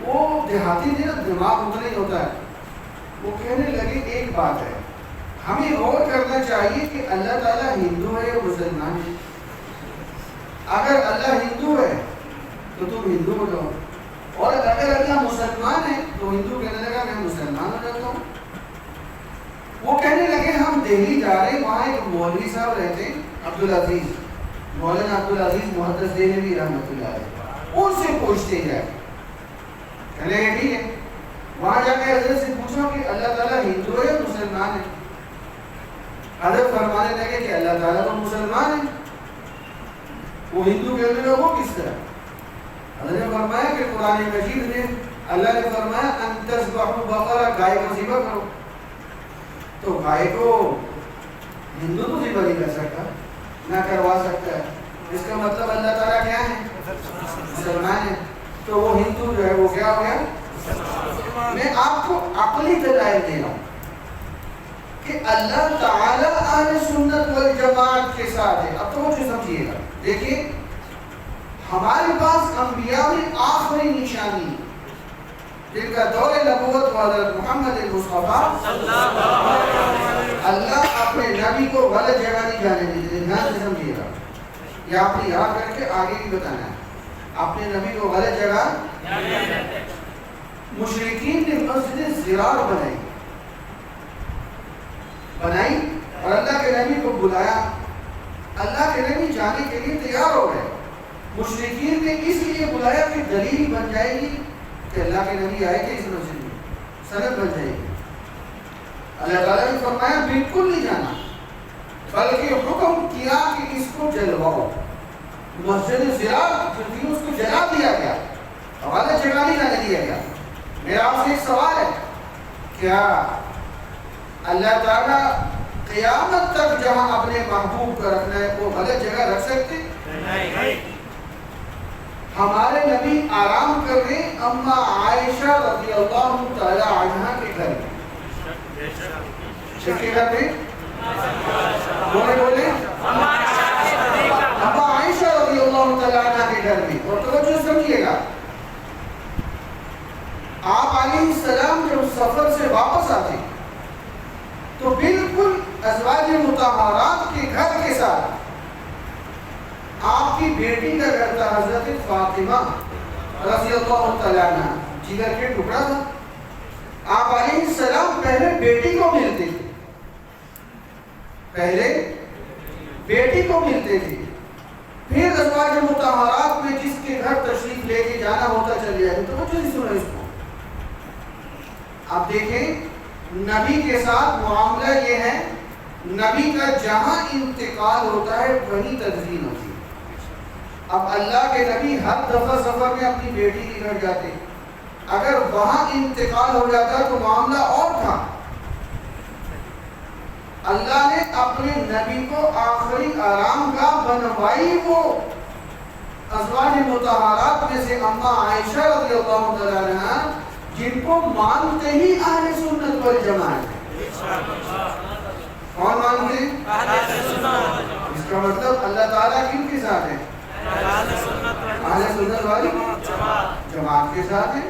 وہ دیہاتی تھے نا، دماغ اتنا ہی ہوتا ہے. وہ کہنے لگے ایک بات ہے، ہمیں غور کرنا چاہیے کہ اللہ تعالیٰ ہندو ہے یا مسلمان ہے. اگر اللہ ہندو ہے تو تم ہندو ہو جاؤ، اور اگر اللہ مسلمان ہے تو ہندو کہنے لگا میں مسلمان ہو جاتا ہوں. وہ کہنے لگے ہم دہلی جا رہے ہیں، وہاں ایک مولوی صاحب رہتے ہیں عبدالعزیز، مولانا عبدالعزیز محدث دہلوی رحمۃ اللہ علیہ، ان سے پوچھتے جائے. کہنے لگے ٹھیک ہے. وہاں جا کے حضرت سے پوچھو کہ اللہ تعالیٰ ہندو ہے یا مسلمان ہے. حضرت فرمانے لگے کہ اللہ تعالیٰ تو مسلمان ہے. وہ ہندو کہنے لگا وہ کس طرح؟ حضرت نے فرمایا کہ قرآن مجید نے اللہ نے فرمایا ان تذبحوا بقرہ، گائے کو ذبح کرو. تو گائے کو ہندو تو ذبح نہیں کر سکتا، نہ کروا سکتا ہے. اس کا مطلب اللہ تعالیٰ کیا ہے؟ مسلمان ہے. تو وہ ہندو جو ہے وہ کیا ہو گیا؟ میں آپ کو عقلی دلائل دے رہا ہوں کہ اللہ تعالیٰ اہل سنت والجماعت کے ساتھ ہے. اب تو مجھے سمجھیے گا، دیکھیے ہمارے پاس انبیاء میں آخری نشانی جن کا دور نبوت حضرت محمد مصطفیٰ اللہ اپنے نبی کو غلط جگہ نہیں جانے دیتے. دھیان سے سمجھیے گا، یہ آپ نے یاد کر کے آگے بھی بتانا ہے. اپنے نبی کو غلط جگہ، مشرکین نے مسجد زرار بنائی اور اللہ کے نبی کو بلایا. اللہ کے نبی جانے کے لیے تیار ہو گئے. مشرکین نے اس لیے بلایا کہ دلیل بن جائے گی کہ اللہ کے نبی آئے تھے اس مسجد میں، سند بن جائے گی. اللہ تعالیٰ نے فرمایا بالکل نہیں جانا، بلکہ حکم کیا کہ اس کو جلواؤ. مسجد زرار جو تھی اس کو جلا دیا گیا، غلط جگہ نہیں جانے دیا گیا. میرا آپ سے ایک سوال ہے، کیا اللہ تعالیٰ قیامت تک جہاں اپنے محبوب کو رکھنا ہے وہ غلط جگہ رکھ سکتے؟ نہیں. ہمارے نبی آرام کر رہے اما عائشہ رضی اللہ تعالی عنہ کے گھر میں. کس کے گھر میں؟ بولے اما عائشہ رضی اللہ تعالی عنہ کے گھر میں. اور توجہ سمجھیے گا، آپ علیہ السلام جب سفر سے واپس آتے تو بالکل ازواج مطہرات کے گھر کے ساتھ آپ کی بیٹی کا گھر تھا، حضرت فاطمہ رضی اللہ تعالیٰ عنہ، جگر کے ٹکڑا تھا. آپ علیہ السلام پہلے بیٹی کو ملتے تھے، پھر ازواج مطہرات میں جس کے گھر تشریف لے کے جانا ہوتا چل جائے. تو مجھے سنو اس کو، آپ دیکھیں نبی کے ساتھ معاملہ یہ ہے، نبی کا جہاں انتقال ہوتا ہے وہیں تدفین ہوتی ہے. اب اللہ کے نبی ہر دفعہ سفر میں اپنی بیٹی کے گھر جاتے، اگر وہاں انتقال ہو جاتا تو معاملہ اور تھا. اللہ نے اپنے نبی کو آخری آرام گاہ بنوائی وہ ازواج مطہرات میں سے اما عائشہ رضی اللہ تعالی عنہ، جن کو مانتے ہی اہل سنت والجماعت ہے. کون مانتے؟ اس کا مطلب اللہ تعالیٰ کن کے ساتھ ہے؟ اہل سنت والی جماعت کے ساتھ ہے.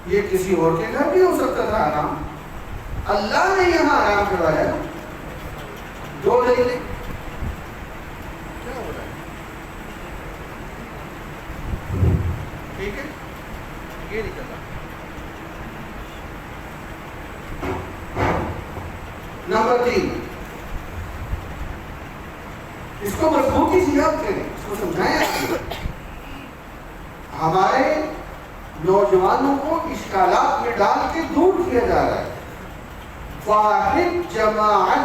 یہ کسی اور کے گھر بھی ہو سکتا تھا آرام، اللہ نے یہاں آرام کروایا. دو دلیلیں. کیا ہو رہا ہے؟ ٹھیک ہے، یہ نہیں کرنا۔ نمبر 3، اس کو مضبوطی سے یاد کریں، اس کو سمجھائیں آپ کو۔ ہمارے نوجوانوں کو اشکالات میں ڈال کے دور کیا جا رہا ہے۔ واحد جماعت،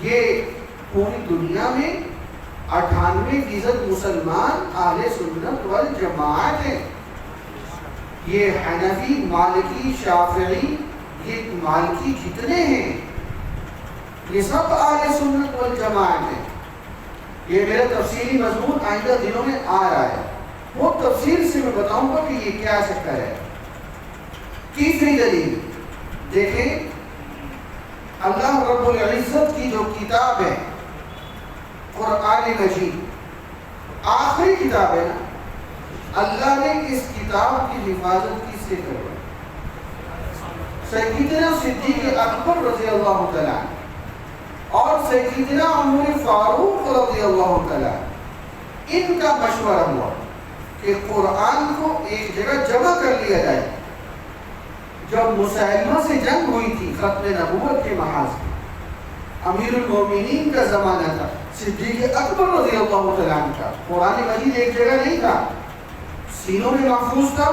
یہ پوری دنیا میں 98% مسلمان اہل سنت والجماعت ہیں۔ یہ حنفی، مالکی، شافعی، یہ مالکی جتنے ہیں یہ سب اہل سنت والجماعت ہیں۔ یہ میرا تفصیلی مضمون آئندہ دنوں میں آ رہا ہے، وہ تفصیل سے میں بتاؤں گا کہ یہ کیا چکر ہے۔ تیسری دلیل دیکھیں، اللہ رب العزت کی جو کتاب ہے قرآن مجید، آخری کتاب ہے نا، اللہ نے اس کتاب کی حفاظت کس سے کروائی؟ سیدنا صدیق اکبر رضی اللہ تعالیٰ اور سیدنا عمر فاروق رضی اللہ تعالیٰ، ان کا مشورہ ہوا کہ قرآن کو ایک جگہ جمع کر لیا جائے۔ جب مسلمہ سے جنگ ہوئی تھی ختم نبوت کے محاذ میں، امیر المومنین کا زمانہ تھا، صدیق اکبر رضی اللہ تعالیٰ کا، قرآن مجید ایک جگہ نہیں تھا، سینوں میں محفوظ تھا،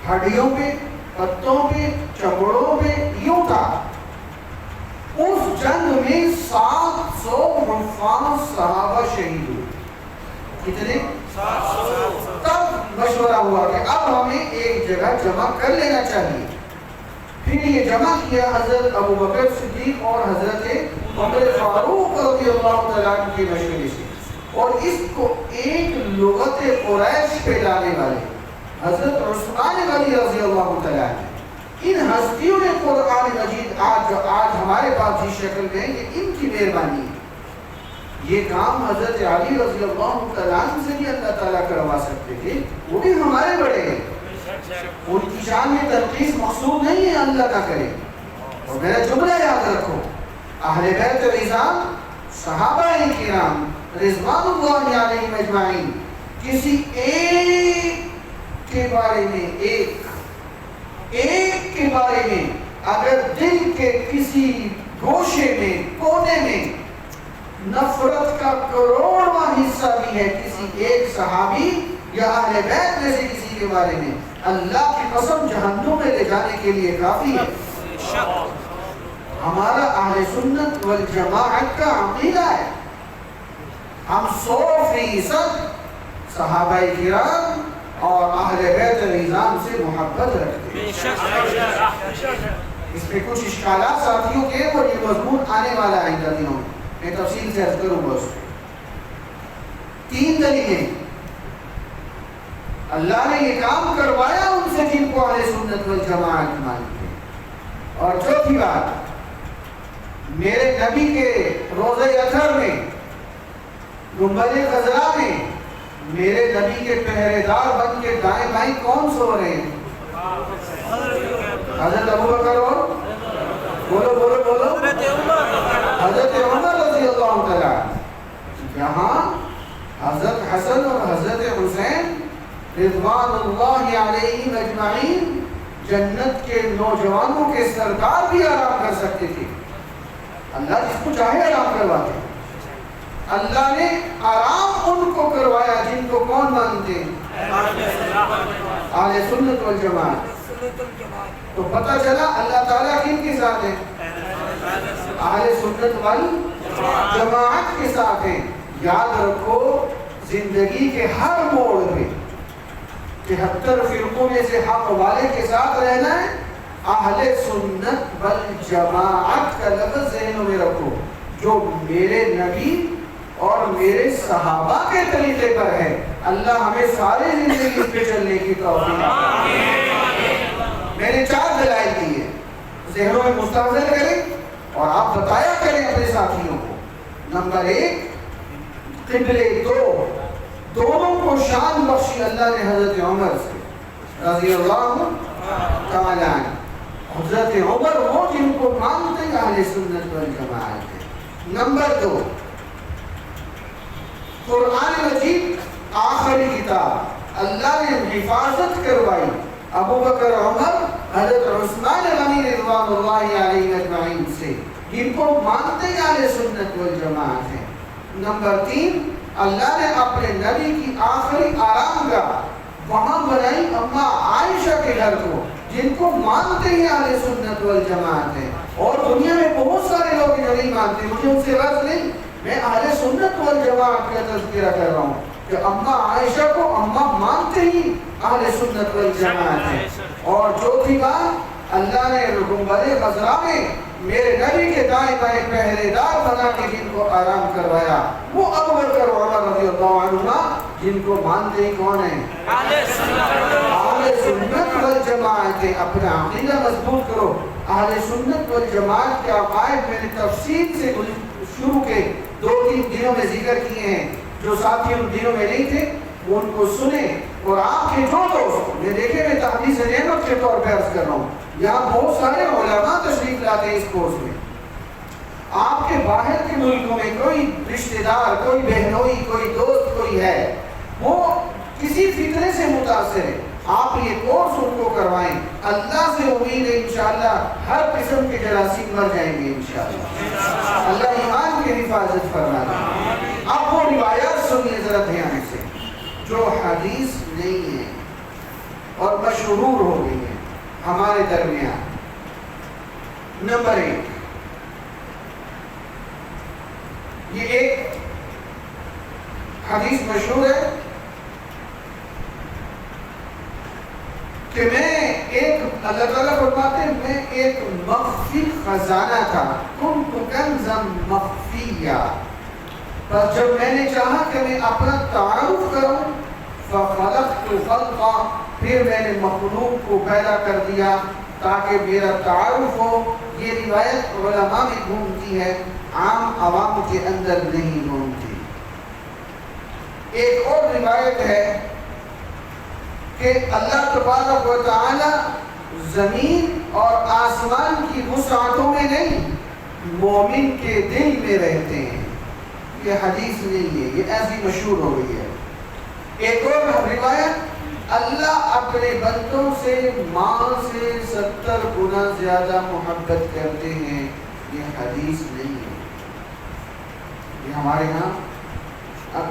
ہڈیوں پہ، پتوں پہ، چمڑوں پہ یوں تھا۔ اس جنگ میں 700 حفاظ صحابہ شہید ہوئے۔ کتنے؟ 700۔ تب مشورہ ہوا کہ اب ہمیں ایک جگہ جمع کر لینا چاہیے۔ پھر یہ جمع کیا حضرت ابو بکر صدیق اور حضرت عمر فاروق رضی اللہ تعالیٰ کے مشورے سے، اور اس کو ایک لغت قریش پہ لانے والے حضرت عثمان غنی رضی اللہ تعالیٰ نے، ان ہستیوں نے قرآن مجید آج ہمارے پاس جس شکل میں ہے، یہ ان کی مہربانی ہے۔ یہ کام حضرت علی رضی اللہ تعالیٰ سے بھی اللہ تعالیٰ کروا سکتے تھے، وہ بھی ہمارے بڑے ہیں، ان کی شان میں تنقیص مقصود نہیں ہے، اللہ نہ کرے۔ اور میرا جملہ یاد رکھو، اہل بیت رضوان، صحابہ کرام رضوان اللہ علیہم اجمعین، کسی ایک کے بارے میں، ایک کے بارے میں اگر دل کے کسی گوشے میں، کونے میں نفرت کا کروڑواں حصہ بھی ہے کسی ایک صحابی یا اہل بیت میں سے کسی کے بارے میں، اللہ کی قسم جہنم میں لے جانے کے لیے کافی ہے۔ ہمارا اہل سنت والجماعت کا عقیدہ ہے، ہم 100% صحابہ کرام اور اہل بیت رضوان سے محبت رکھتے ہیں۔ اس پہ کچھ اشکالات ساتھیوں کے، اور یہ مضمون آنے والا ہے آئندہ دنوں میں تفصیل سے عرض کروں گا۔ اس پہ 3 دلیلیں، اللہ نے یہ کام کروایا ان سے جن کو اہل سنت والجماعت مانتے ہیں۔ اور چوتھی بات، میرے نبی کے روضہ اطہر میں، گنبد خضرا میں میرے نبی کے پہرے دار بن کے دائیں بائیں کون سو رہے ہیں؟ حضرت ابو بکر اور بولو حضرت عمر رضی اللہ تعالیٰ۔ یہاں حضرت حسن اور حضرت حسین رضوان اللہ علیہم اجمعین، جنت کے نوجوانوں کے سردار بھی آرام کر سکتے تھے، اللہ جس کو چاہے آرام کرواتے۔ اللہ نے آرام ان کو کروایا جن کو کون مانتے ہیں؟ اہل سنت والجماعت۔ تو پتہ چلا اللہ تعالیٰ کن کے ساتھ ہے؟ اہل سنت والجماعت کے ساتھ ہیں۔ یاد رکھو، زندگی کے ہر موڑ پہ 73 فرقوں میں سے حق والے کے ساتھ رہنا ہے۔ اہل سنت والجماعت کا لفظ ذہنوں میں رکھو، جو میرے نبی اور میرے صحابہ کے طریقے پر ہے۔ اللہ ہمیں ساری زندگی اس پہ چلنے کی توفیق عطا۔ میں نے 4 دلائل دیے، ذہنوں میں مستحضر کریں اور آپ بتایا کریں اپنے ساتھیوں کو۔ نمبر 1، قبلے 2، دونوں کو شان بخشی اللہ نے حضرت عمر سے رضی اللہ تعالیٰ عنہ۔ حضرت عمر وہ جن کو مانتے ہیں اہل سنت والجماعت ہے۔ نمبر 2، قرآن مجید آخری کتاب، اللہ نے حفاظت کروائی ابو بکر عمر حضرت عثمان غنی رضوان اللہ علیہ اجمعین سے، جن کو مانتے اہل سنت والجماعت ہیں۔ نمبر 3، اللہ نے اپنے نبی کی آخری آرام گاہ وہاں بنائی اما عائشہ کے گھر کو، جن کو مانتے ہی اہل سنت والجماعت ہیں۔ اور دنیا میں بہت سارے لوگ جو نہیں مانتے، مجھے ان سے غرض نہیں، میں اہل سنت والجماعت کا تذکرہ کر رہا ہوں کہ اما عائشہ کو اما مانتے ہی اہل سنت والجماعت ہیں۔ اور چوتھی بات، اللہ نے گنبد خضرا میں میرے نبی کے دائیں بائیں پہرے دار بنا کے جن کو آرام کروایا، وہ ابو بکر عمر رضی اللہ عنہما، جن کو مانتے ہی کون ہیں؟ اہل سنت والجماعت۔ اپنا عقیدہ مضبوط کرو۔ اہل سنت والجماعت کے عقائد میں نے تفصیل سے شروع کے 2-3 دنوں میں ذکر کیے ہیں، جو ساتھی ان دنوں میں نہیں تھے وہ ان کو سنیں۔ اور آپ کے جو دوست میں دیکھے، میں تحدیث نعمت کے طور پہ عرض کر رہا ہوں، یہاں بہت سارے علماء تشریف لاتے ہیں اس کورس میں۔ آپ کے باہر کے ملکوں میں کوئی رشتہ دار، کوئی بہنوئی، کوئی دوست کوئی ہے، وہ کسی فتنے سے متاثر ہے، آپ یہ کورس ان کو کروائیں۔ اللہ سے امید ہے انشاءاللہ ہر قسم کے جراثیم مر جائیں گے انشاءاللہ۔ اللہ ایمان کی حفاظت فرما دے۔ اب وہ روایات سنیے ذرا دھیان سے جو حدیث نہیں ہے اور مشہور ہو گئی ہے ہمارے درمیان۔ نمبر 1، یہ ایک حدیث مشہور ہے کہ اللہ تعالیٰ فرماتے ہیں میں ایک مخفی خزانہ تھا، کنت کنزا مخفیہ، بس جب میں نے چاہا کہ میں اپنا تعارف کروں، فخلقت خلقا، پھر میں نے مخلوق کو پیدا کر دیا تاکہ میرا تعارف ہو۔ یہ روایت علماء میں گھومتی ہے، عام عوام کے اندر نہیں گھومتی۔ ایک اور روایت ہے کہ اللہ تبارک و تعالی زمین اور آسمان کی وسعتوں میں نہیں، مومن کے دل میں رہتے ہیں۔ یہ حدیث نہیں ہے، یہ ایسی مشہور ہو گئی ہے۔ ایک اور روایت، اللہ اپنے بندوں سے ماں سے 70 گنا زیادہ محبت کرتے ہیں، یہ حدیث نہیں ہے۔ یہ ہمارے ہاں اب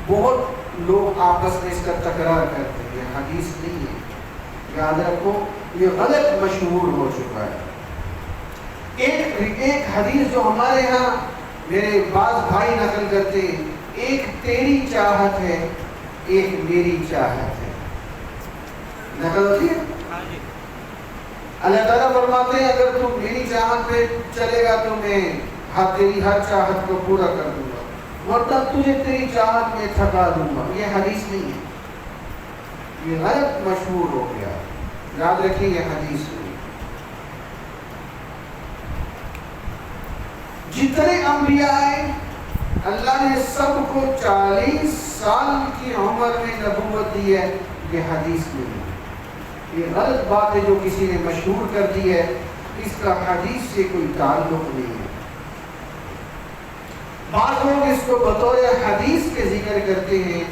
بہت لوگ آپس میں اس کا تکرار کرتے ہیں، یہ حدیث نہیں ہے، یاد رکھو یہ غلط مشہور ہو چکا ہے۔ ایک حدیث جو ہمارے ہاں میرے بعض بھائی نقل کرتے ہیں، ایک تیری چاہت ہے ایک میری چاہت ہے، نقل ہوتی ہے۔ اللہ تعالیٰ فرماتے ہیں اگر تم میری چاہت پہ چلے گا تو میں تیری ہر چاہت کو پورا کر دوں گا، ورنہ تجھے تیری چاہت میں تھکا دوں گا۔ یہ حدیث نہیں ہے، یہ غلط مشہور ہو گیا، یاد رکھیں یہ حدیث نہیں۔ جتنے انبیاء آئے اللہ نے سب کو 40 سال کی عمر میں نبوت دی ہے، یہ حدیث نہیں ہے، یہ غلط بات ہے جو کسی نے مشہور کر دی ہے، اس کا حدیث سے کوئی تعلق نہیں ہے۔ بعض لوگ اس کو بطور حدیث کے ذکر کرتے ہیں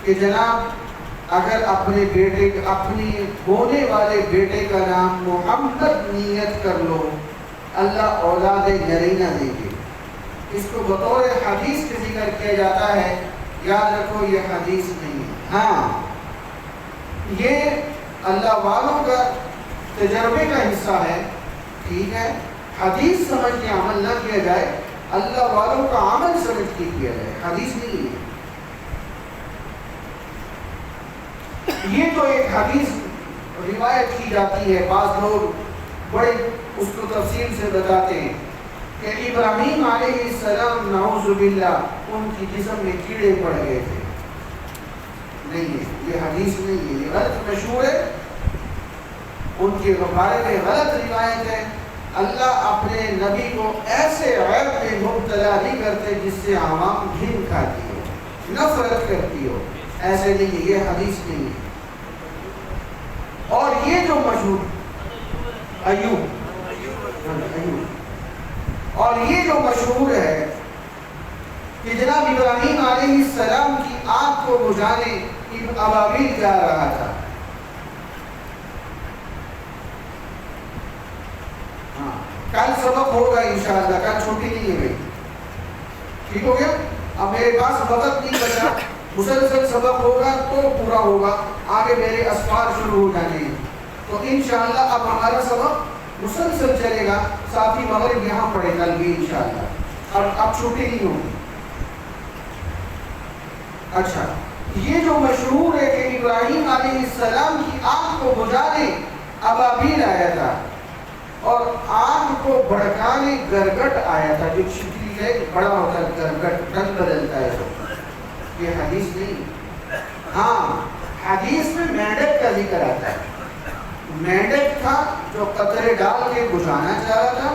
کہ جناب اگر اپنے بیٹے، اپنی ہونے والے بیٹے کا نام محمد نیت کر لو اللہ اولاد نرینہ دیں گے، اس کو بطور حدیث کے ذکر کیا جاتا ہے۔ یاد رکھو یہ حدیث نہیں ہے۔ ہاں یہ اللہ والوں کا تجربے کا حصہ ہے، ٹھیک ہے، حدیث سمجھ کے عمل نہ کیا جائے، اللہ والوں کا عمل سمجھ کے کیا جائے، حدیث نہیں ہے۔ یہ تو ایک حدیث روایت کی جاتی ہے، بعض لوگ بڑے اس کو تفصیل سے بتاتے ہیں کہ ابراہیم علیہ السلام نعوذ باللہ ان کی جسم میں کیڑے پڑ گئے تھے، نہیں ہے، یہ حدیث نہیں ہے، یہ غلط مشہور ہے، ان کے بارے میں غلط روایت ہے۔ اللہ اپنے نبی کو ایسے عیب میں مبتلا نہیں کرتے جس سے عوام گھن کھاتی ہو، نفرت کرتی ہو، ایسے نہیں ہے، یہ حدیث نہیں ہے۔ اور یہ جو مشہور ایوب، اور یہ جو مشہور ہے کہ جناب ابراہیم علیہ السلام کی آگ کو بجھانے الابابیل جا رہا تھا. ہاں کل سبق ہوگا انشاءاللہ, کل چھٹی نہیں ہے بھائی, ٹھیک ہو گیا. اب میرے پاس وقت نہیں بچا, مسلسل سبق ہوگا تو پورا ہوگا, آگے میرے اسفار شروع ہو جانے ہیں. تو انشاءاللہ اب ہمارا سبق مسلسل چلے گا. ساتھی مغرب یہاں پڑھے کل بھی انشاءاللہ, اب چھٹی نہیں ہوگی. اچھا, یہ جو مشہور ہے کہ ابراہیم علیہ السلام کی آگ کو بجھانے ابابیل آیا تھا اور آگ کو بھڑکانے گرگٹ آیا تھا, جو چھپی ہے بڑا ہوتا ہے گرگٹ, رنگ بدلتا ہے. یہ حدیث نہیں. ہاں حدیث میں مینڈک کا ذکر آتا ہے. مینڈک تھا جو قطرے ڈال کے بجھانا چاہ رہا تھا,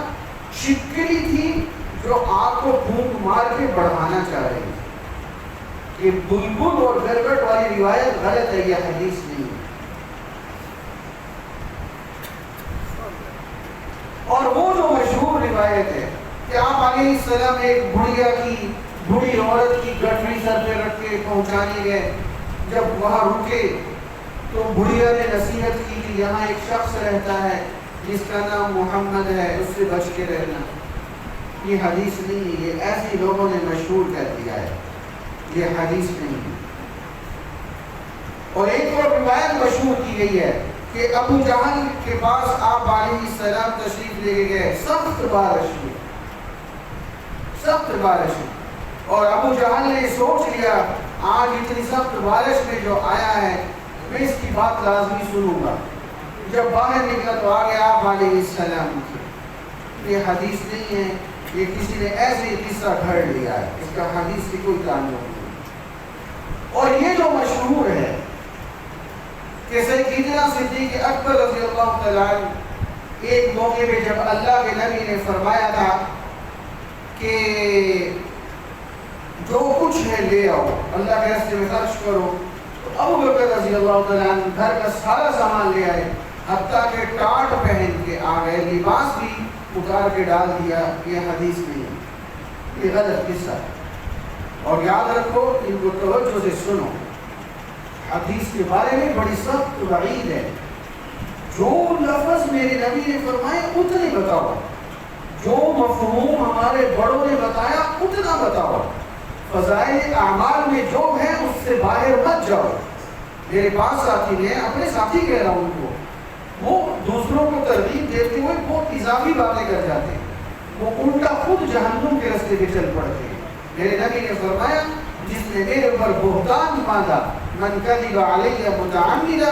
شکری تھی جو آگ کو پھونک مار کے بڑھانا چاہ رہی تھی. یہ بلبل اور گرگٹ والی روایت غلط ہے, یہ حدیث نہیں ہے. اور وہ جو مشہور روایت ہے کہ آپ علیہ السلام ایک بڑھی عورت کی گٹھڑی سر پہ رکھ کے پہنچانے گئے. جب وہاں رکے تو بڑھیا نے نصیحت کی کہ یہاں ایک شخص رہتا ہے جس کا نام محمد ہے, اس سے بچ کے رہنا. یہ حدیث نہیں ہے, یہ ایسے لوگوں نے مشہور کر دیا ہے, یہ حدیث نہیں ہے. اور ایک اور روایت مشہور کی گئی ہے کہ ابو جہل کے پاس آپ علیہ السلام تشریف لے گئے, سخت بارش ہوئی, سخت بارش ہوئی, اور ابو جہل نے سوچ لیا آج اتنی سخت بارش میں جو آیا ہے میں اس کی بات لازمی سنوں گا. جب باہر نکلا تو آگے آپ علیہ السلام کی. یہ حدیث نہیں ہے, یہ کسی نے ایسے قصہ گھڑ لیا ہے, اس کا حدیث سے کوئی تعلق نہیں. اور یہ جو مشہور ہے کہ سیدنا صدیق اکبر رضی اللہ تعالیٰ عنہ ایک موقع پہ جب اللہ کے نبی نے فرمایا تھا کہ جو کچھ ہے لے آؤ, اللہ کے راستے میں خرچ کرو, تو ابو بکر رضی اللہ تعالیٰ عنہ گھر کا سارا سامان لے آئے, حتیٰ کہ ٹاٹ پہن کے آ گئے, لباس بھی اتار کے ڈال دیا. یہ حدیث نہیں ہے, یہ غلط قصہ ہے. اور یاد رکھو, ان کو توجہ سے سنو, حدیث کے بارے میں بڑی سخت وعید ہے. جو لفظ میرے نبی نے فرمائے اتنے بتاؤ, جو مفہوم ہمارے بڑوں نے بتایا اتنا بتاؤ. فضائل اعمال میں جو ہے اس سے باہر مت جاؤ. میرے پاس ساتھی نے, اپنے ساتھی کہہ رہا ہوں ان کو, وہ دوسروں کو ترغیب دیتے ہوئے بہت اضافی باتیں کر جاتے ہیں, وہ الٹا خود جہنم کے راستے پہ چل پڑتے ہیں. میرے نبی نے فرمایا جس نے میرے اوپر بہتان باندھا, من کذب علی متعمدا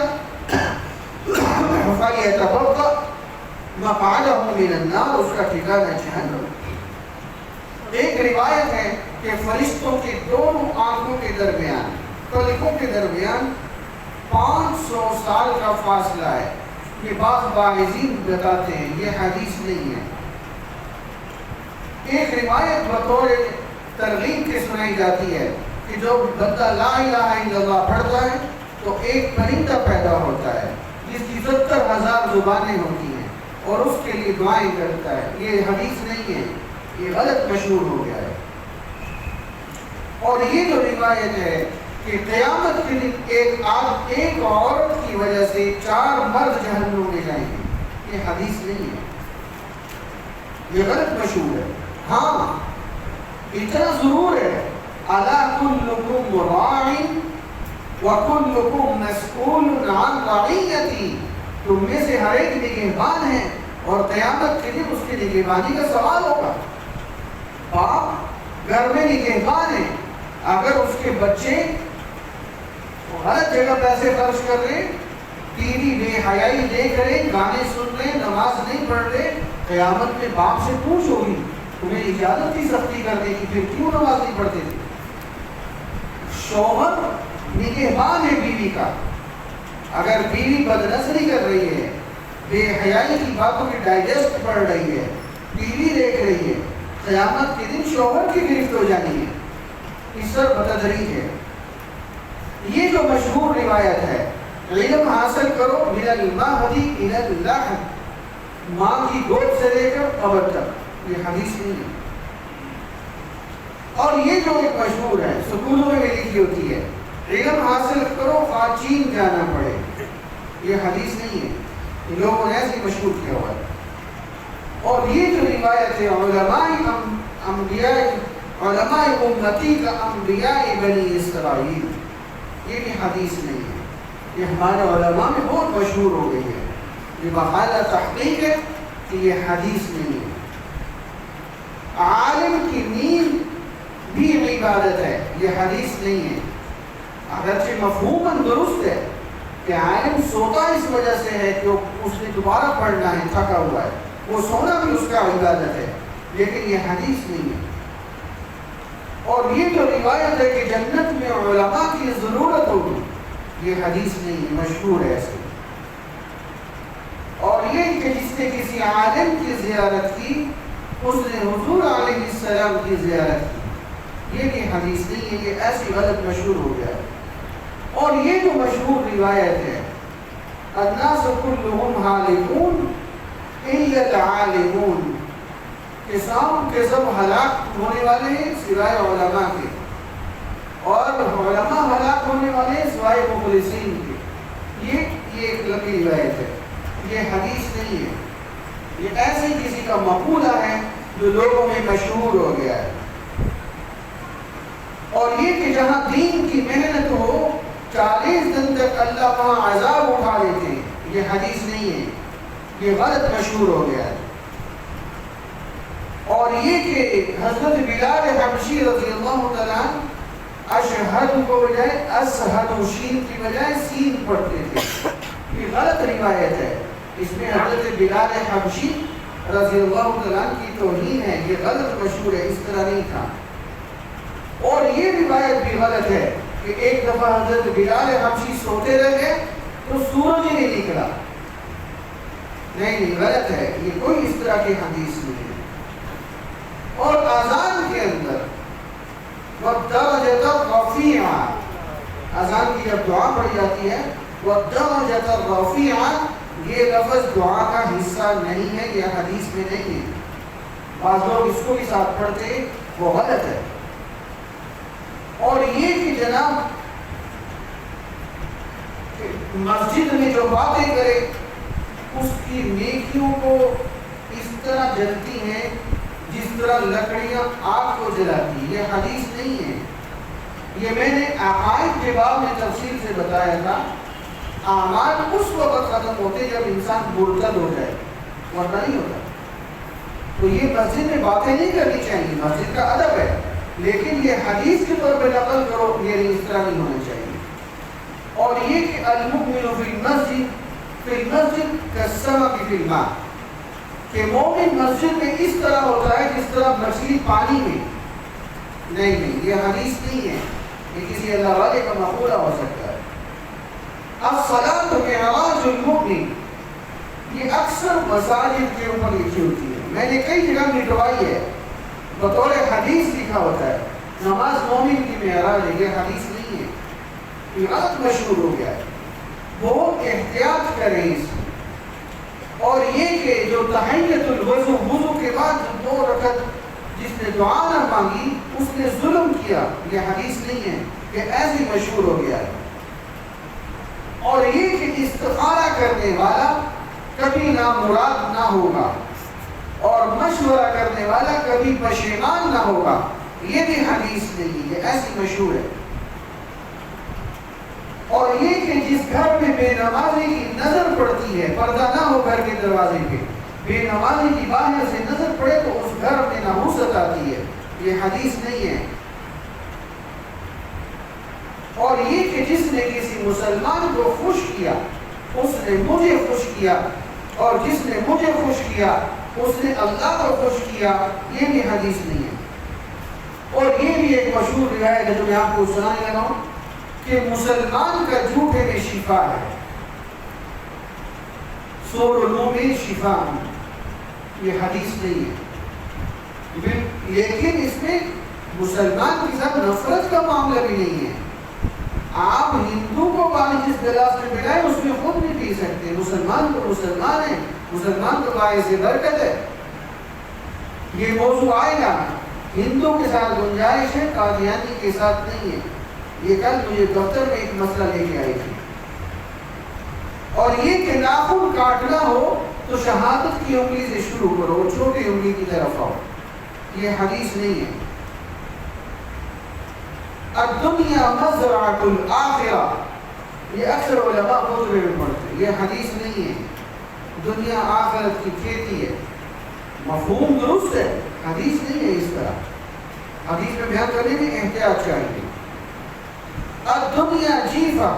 فلیتبوأ مقعدہ من النار, اس کا ٹھکانہ جہنم. ایک روایت ہے کہ فرشتوں کے دونوں آنکھوں کے درمیان, پلکوں کے درمیان 500 سال کا فاصلہ ہے. یہ بعض باعثین بتاتے ہیں, یہ حدیث نہیں ہے. ایک روایت بطور ترغیب کے سنائی جاتی ہے کہ جو بندہ لا الہ الا اللہ پڑھتا ہے تو ایک پرندہ پیدا ہوتا ہے جس کی 70,000 زبانیں ہوتی ہیں اور اس کے لیے دعائیں کرتا ہے. یہ حدیث نہیں ہے, یہ غلط مشہور ہو گیا ہے. اور یہ جو روایت ہے کہ قیامت کے دن ایک عورت کی وجہ سے 4 مرد جہنم میں جائیں گے, یہ حدیث نہیں ہے, یہ غلط مشہور ہے. ہاں اتنا ضرور ہے, الا کلکم راع وکلکم مسئول عن رعیتی, تم میں سے ہر ایک نگہبان ہے اور قیامت کے دن اس کی نگہبانی کا سوال ہوگا. باپ گھر میں نگہبان ہے, اگر اس کے بچے غلط جگہ پیسے خرچ کر رہے, ٹی وی بے حیائی دیکھ رہے, گانے سن رہے, نماز نہیں پڑھ رہے, قیامت میں باپ سے پوچھ ہوگی تمہیں اجازت تھی سختی کرنے کی, پھر کیوں نماز نہیں پڑھتے تھے. شوہر نگہبان ہے بیوی کا, اگر بیوی بدنظری کر رہی ہے, بے حیائی کی باتوں کی ڈائجسٹ پڑھ رہی ہے, ٹی وی دیکھ رہی ہے, قیامت کے دن شوہر کی گرفت ہو جانی ہے. اس پر بتدریج ہے. یہ جو مشہور روایت ہے, علم حاصل کرو من المہدی الی اللحد, ماں کی گود سے لے کر قبر تک, یہ حدیث نہیں ہے. اور یہ جو ایک مشہور ہے, سکولوں میں لکھی ہوتی ہے علم حاصل کرو خواہ چین جانا پڑے، یہ حدیث نہیں ہے، یہ لوگوں نے ایسے مشہور کیا ہوا ہے۔ اور یہ جو روایت ہے علماء امتی کا انبیاء بنی اسرائیل، یہ بھی حدیث نہیں ہے، یہ ہمارے علماء میں بہت مشہور ہو گئی ہے، یہ باقاعدہ تحقیق ہے کہ یہ حدیث نہیں ہے۔ عالم کی نیند بھی عبادت ہے، یہ حدیث نہیں ہے، اگرچہ مفہوماً درست ہے کہ عالم سوتا اس وجہ سے ہے کہ اس نے دوبارہ پڑھنا ہے، تھکا ہوا ہے، وہ سونا بھی اس کا عبادت ہے، لیکن یہ حدیث نہیں ہے۔ اور یہ جو روایت ہے کہ جنت میں علماء کی ضرورت ہوگی، یہ حدیث نہیں ہے، مشہور ہے ایسے۔ اور یہ کہ جس نے کسی عالم کی زیارت کی اس نے حضور علیہ السلام کی زیارت کی، یہ بھی حدیث نہیں ہے، یہ ایسی غلط مشہور ہو گیا ہے۔ اور یہ جو مشہور روایت ہے الناس كلهم هالكون الا العالمون، کہ سب ہلاک ہونے والے ہیں سوائے علماء کے، اور علماء ہلاک ہونے والے ہیں سوائے مخلصین کے، یہ ایک لمبی روایت ہے، یہ حدیث نہیں ہے، یہ ایسے کسی کا مقولہ ہے جو لوگوں میں مشہور ہو گیا ہے۔ اور یہ کہ جہاں دین کی محنت ہو 40 دن تک اللہ وہاں عذاب اٹھا لیتے ہیں، یہ حدیث نہیں ہے، یہ غلط مشہور ہو گیا ہے۔ اور یہ کہ حضرت بلال حبشی رضی اللہ تعالیٰ اشہد کو بجائے اشہد شین کی بجائے سین پڑھتے تھے، یہ غلط روایت ہے، اس میں حضرت بلال حبشی رضی اللہ تعالیٰ کی توہین ہے، یہ غلط مشہور ہے، اس طرح نہیں تھا۔ اور یہ روایت بھی غلط ہے کہ ایک دفعہ حضرت بلال حبشی سوتے رہ گئے تو سورج ہی نہیں نکلا، نہیں غلط ہے، یہ کوئی اس طرح کی حدیث نہیں ہے۔ اور اذان کے اندر وَالدَّرَجَةَ الرَّفِيعَةَ، اذان کی جب دعا پڑھی جاتی ہے وَالدَّرَجَةَ الرَّفِيعَةَ، یہ لفظ دعا کا حصہ نہیں ہے، یہ حدیث میں نہیں ہے، بعض لوگ اس کو بھی ساتھ پڑھتے ہیں، وہ غلط ہے۔ اور یہ کہ جناب مسجد میں جو باتیں کرے اس کی نیکیوں کو اس طرح جلتی ہیں جس طرح لکڑیاں آگ کو جلاتی ہیں، یہ حدیث نہیں ہے، یہ میں نے عقائد کے باب میں تفصیل سے بتایا تھا۔ اعمال اس وقت ختم ہوتے جب انسان مرتد ہو جائے، ورنہ نہیں ہوتا۔ تو یہ مسجد میں باتیں نہیں کرنی چاہیے، مسجد کا ادب ہے، لیکن یہ حدیث کے طور پہ نقل کرو، یہ اس طرح نہیں ہونا چاہیے۔ اور یہ کہ المؤمن فی المسجد کالسمک فی الماء، کہ مومن مسجد میں اس طرح ہوتا ہے جس طرح مچھلی پانی میں، نہیں یہ حدیث نہیں ہے، یہ کسی اللہ والے کا مقولہ ہو سکتا ہے۔ الصلاۃ معراج المؤمن، یہ اکثر مساجد کے اوپر لکھی ہوتی ہے، میں نے کئی جگہ مٹوائی ہے، بطور حدیث لکھا ہوتا ہے نماز مومن کی معراج ہے، یہ حدیث نہیں ہے، یہ غلط مشہور ہو گیا ہے، بہت احتیاط کریں اس میں۔ اور یہ کہ جو تحیۃ الوضو، وضو کے بعد 2 رکعت جس نے دعا نہ مانگی اس نے ظلم کیا، یہ حدیث نہیں ہے، یہ ایسے مشہور ہو گیا ہے۔ اور یہ کہ استخارہ کرنے والا کبھی نامراد نہ ہوگا، اور مشورہ کرنے والا کبھی پشیمان نہ ہوگا، یہ بھی حدیث نہیں ہے، ایسی مشہور ہے۔ اور یہ کہ جس گھر میں بے نمازی کی نظر پڑتی ہے، پردہ نہ ہو گھر کے دروازے پہ، بے نمازی کی باہر سے نظر پڑے تو اس گھر میں نحوست آتی ہے، یہ حدیث نہیں ہے۔ اور یہ کہ جس نے کسی مسلمان کو خوش کیا اس نے مجھے خوش کیا، اور جس نے مجھے خوش کیا اس نے اللہ کو خوش کیا، یہ بھی حدیث نہیں ہے۔ اور یہ بھی ایک مشہور روایت ہے جو میں آپ کو سنانے لگا ہوں کہ مسلمان کا جھوٹے میں شفا ہے، سور المؤمن شفا، یہ حدیث نہیں ہے، لیکن اس میں مسلمان کے ساتھ نفرت کا معاملہ بھی نہیں ہے۔ آپ ہندو کو پانی جس گلاس میں پلائیں اس میں خود نہیں پی سکتے، مسلمان تو مسلمان ہے، مسلمان تو باعث برکت ہے۔ یہ موضوع آئے گا، ہندو کے ساتھ گنجائش ہے، قادیانی کے ساتھ نہیں ہے، یہ کل مجھے دفتر میں ایک مسئلہ لے کے آئی تھی. اور یہ کہ ناخن کاٹنا ہو تو شہادت کی انگلی سے شروع کرو، چھوٹی انگلی کی طرف آؤ. یہ حدیث نہیں ہے. الدنیا مزرعۃ الآخرہ، یہ اکثر علماء خطبے میں پڑھتے ہیں. یہ حدیث نہیں ہے. دنیا آخرت کی کھیتی ہے. مفہوم درست ہے، حدیث نہیں ہے اس طرح. حدیث میں بیان کرنے میں احتیاط چاہیے. الدنیا جیفہ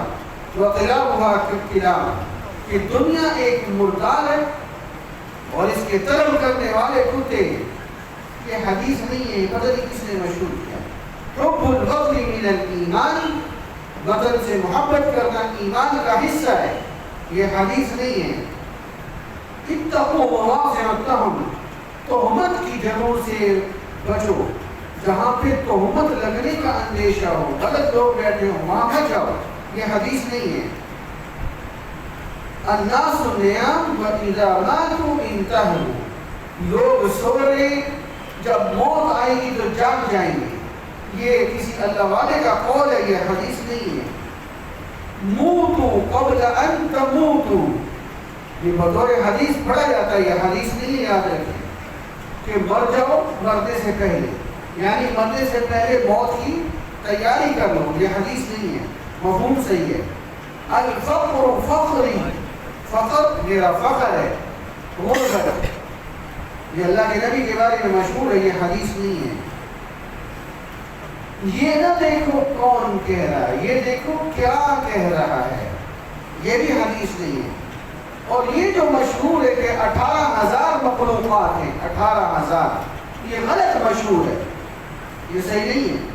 وقلابها کالکلاب، کہ دنیا ایک مردار ہے اور اس کے طلب کرنے والے کتے ہیں. یہ حدیث نہیں ہے. پتہ نہیں کس نے مشہور کیا. حب البطن من الایمان، بدن سے محبت کرنا ایمان کا حصہ ہے. یہ حدیث نہیں ہے. اتقوا مواضع التهم، تہمت کی جگہوں سے بچو. جہاں پہ تہمت لگنے کا اندیشہ ہو، غلط لوگ بیٹھے ہوں، وہاں مت جاؤ. یہ حدیث نہیں ہے. الناس نیام واذا ماتوا انتهوا، لوگ سو رہے، جب موت آئے گی تو جاگ جائیں گے. یہ کسی اللہ والے کا قول ہے، یہ حدیث نہیں ہے. موتوا قبل ان تموتوا، یہ بطور حدیث پڑھا جاتا ہے. یہ حدیث نہیں ہے، یاد رکھیں کہ مر جاؤ مرنے سے پہلے، یعنی مرنے سے پہلے موت کی تیاری کر لو. یہ حدیث نہیں ہے. مفہوم صحیح ہے. الفقر فخری، فقر میرا فخر ہے. غربت، یہ اللہ کے نبی کے بارے میں مشہور ہے. یہ حدیث نہیں ہے. یہ نہ دیکھو کون کہہ رہا ہے، یہ دیکھو کیا کہہ رہا ہے. یہ بھی حدیث نہیں ہے. اور یہ جو مشہور ہے کہ 18,000 مخلوقات ہیں، 18,000، یہ غلط مشہور ہے. یہ صحیح نہیں ہے.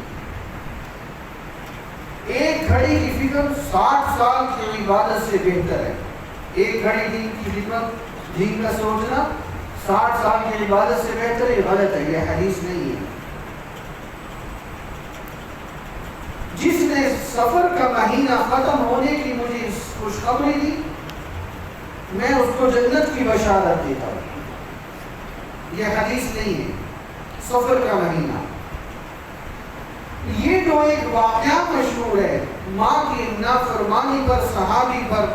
ایک گھڑی کی فکر 60 سال کی عبادت سے بہتر ہے. ایک گھڑی دن کی خدمت، دین کا سوچنا 60 سال کی عبادت سے بہتر ہے. یہ غلط ہے. یہ حدیث نہیں ہے. جس نے سفر کا مہینہ ختم ہونے کی مجھے خوشخبری دی، میں اس کو جنت کی بشارت دیتا ہوں. یہ حدیث نہیں ہے. سفر کا مہینہ، یہ جو ایک واقعہ مشہور ہے، ماں کی نافرمانی پر صحابی پر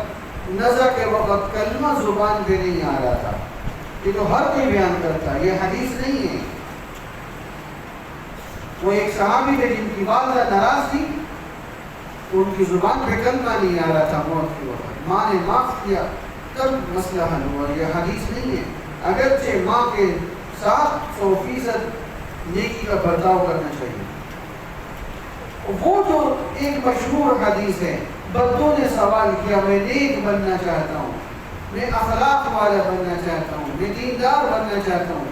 نزع کے وقت کلمہ زبان پہ نہیں آ رہا تھا. یہ تو ہر کوئی بیان کرتا ہے. یہ حدیث نہیں ہے. وہ ایک صحابی تھے جن کی والدہ ناراض تھی، ان کی زبان پہ کلمہ نہیں آ رہا تھا موت کے وقت. ماں نے معاف کیا، تب مسئلہ حل ہوا. یہ حدیث نہیں ہے. اگرچہ ماں کے ساتھ 100% نیکی کا برتاؤ کرنا چاہیے. وہ جو ایک مشہور حدیث ہے، بندوں نے سوال کیا، میں نیک بننا چاہتا ہوں، میں اخلاق والا بننا چاہتا ہوں، میں دیندار بننا چاہتا ہوں.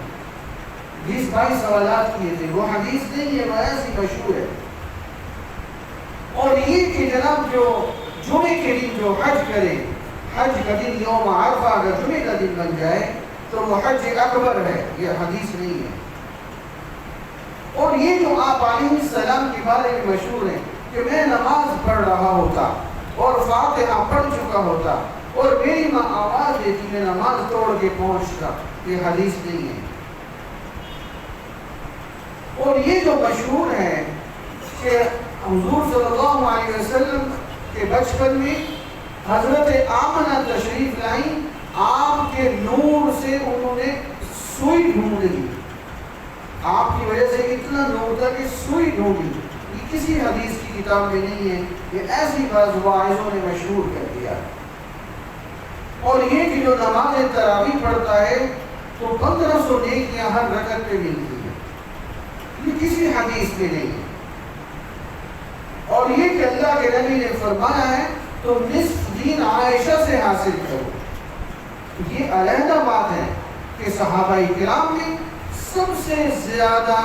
20-22 سوالات کیے تھے. وہ حدیث نہیں ہے، وہ ایسی مشہور ہے. اور یہ کہ جناب جو جمعے کے دن جو حج کرے، حج کا دن یوم عرفہ اگر جمعے کا دن بن جائے تو وہ حج اکبر ہے. یہ حدیث نہیں ہے. اور یہ جو آپ علیہ السلام کے بارے میں مشہور ہے کہ میں نماز پڑھ رہا ہوتا اور فاتحہ پڑھ چکا ہوتا اور میری ماں آواز دیتی، میں نماز توڑ کے پہنچتا. یہ حدیث نہیں ہے. اور یہ جو مشہور ہے کہ حضور صلی اللہ علیہ وسلم کے بچپن میں حضرت آمنہ تشریف لائیں، آپ کے نور سے انہوں نے سوئی ڈھونڈ لی. آپ کی وجہ سے اتنا نور تھا کہ سوئی ڈھونڈی. یہ کسی حدیث کی کتاب میں نہیں ہے. یہ ایسی بعض واعظوں نے مشہور کر دیا. اور یہ کہ جو نماز تراویح پڑھتا ہے تو 1500 نیکیاں ہر رکعت پہ ملتی ہیں. یہ کسی حدیث میں نہیں ہے. اور یہ کہ اللہ کے نبی نے فرمایا ہے تو نصف دین عائشہ سے حاصل کرو. یہ علیحدہ بات ہے کہ صحابہ کرام میں سب سے زیادہ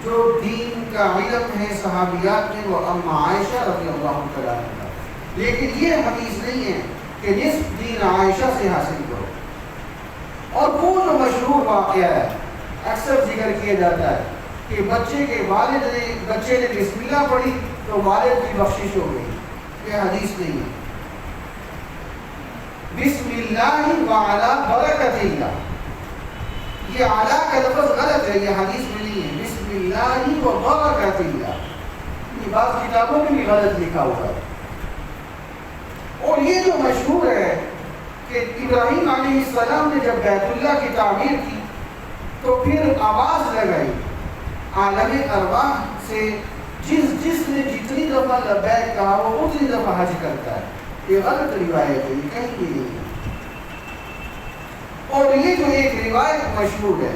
جو دین کا علم ہے صحابیات میں وہ ام عائشہ رضی اللہ تعالیٰ عنہ. لیکن یہ حدیث نہیں ہے کہ نصف دین عائشہ سے حاصل کرو. اور وہ جو مشہور واقعہ ہے اکثر ذکر کیا جاتا ہے کہ بچے کے والد نے بچے نے بسم اللہ پڑھی تو والد کی بخشش ہو گئی. یہ حدیث نہیں ہے. بسم اللہ وعلی برکت اللہ، یہ اعلیٰ کا لفظ غلط ہے. یہ حدیث میں نہیں ہے. بسم اللہ و برکت اللہ، کی بعض کتابوں میں بھی غلط لکھا ہوا ہے۔ اور یہ جو مشہور ہے کہ ابراہیم علیہ السلام نے جب بیت اللہ کی تعمیر کی تو پھر آواز لگائی عالم ارواح سے، جس نے جتنی دفعہ لبیک کہا وہ اتنی دفعہ حج کرتا ہے۔ یہ غلط روایت ہے، یہ کہیں بھی نہیں ہے۔ اور یہ جو ایک روایت مشہور ہے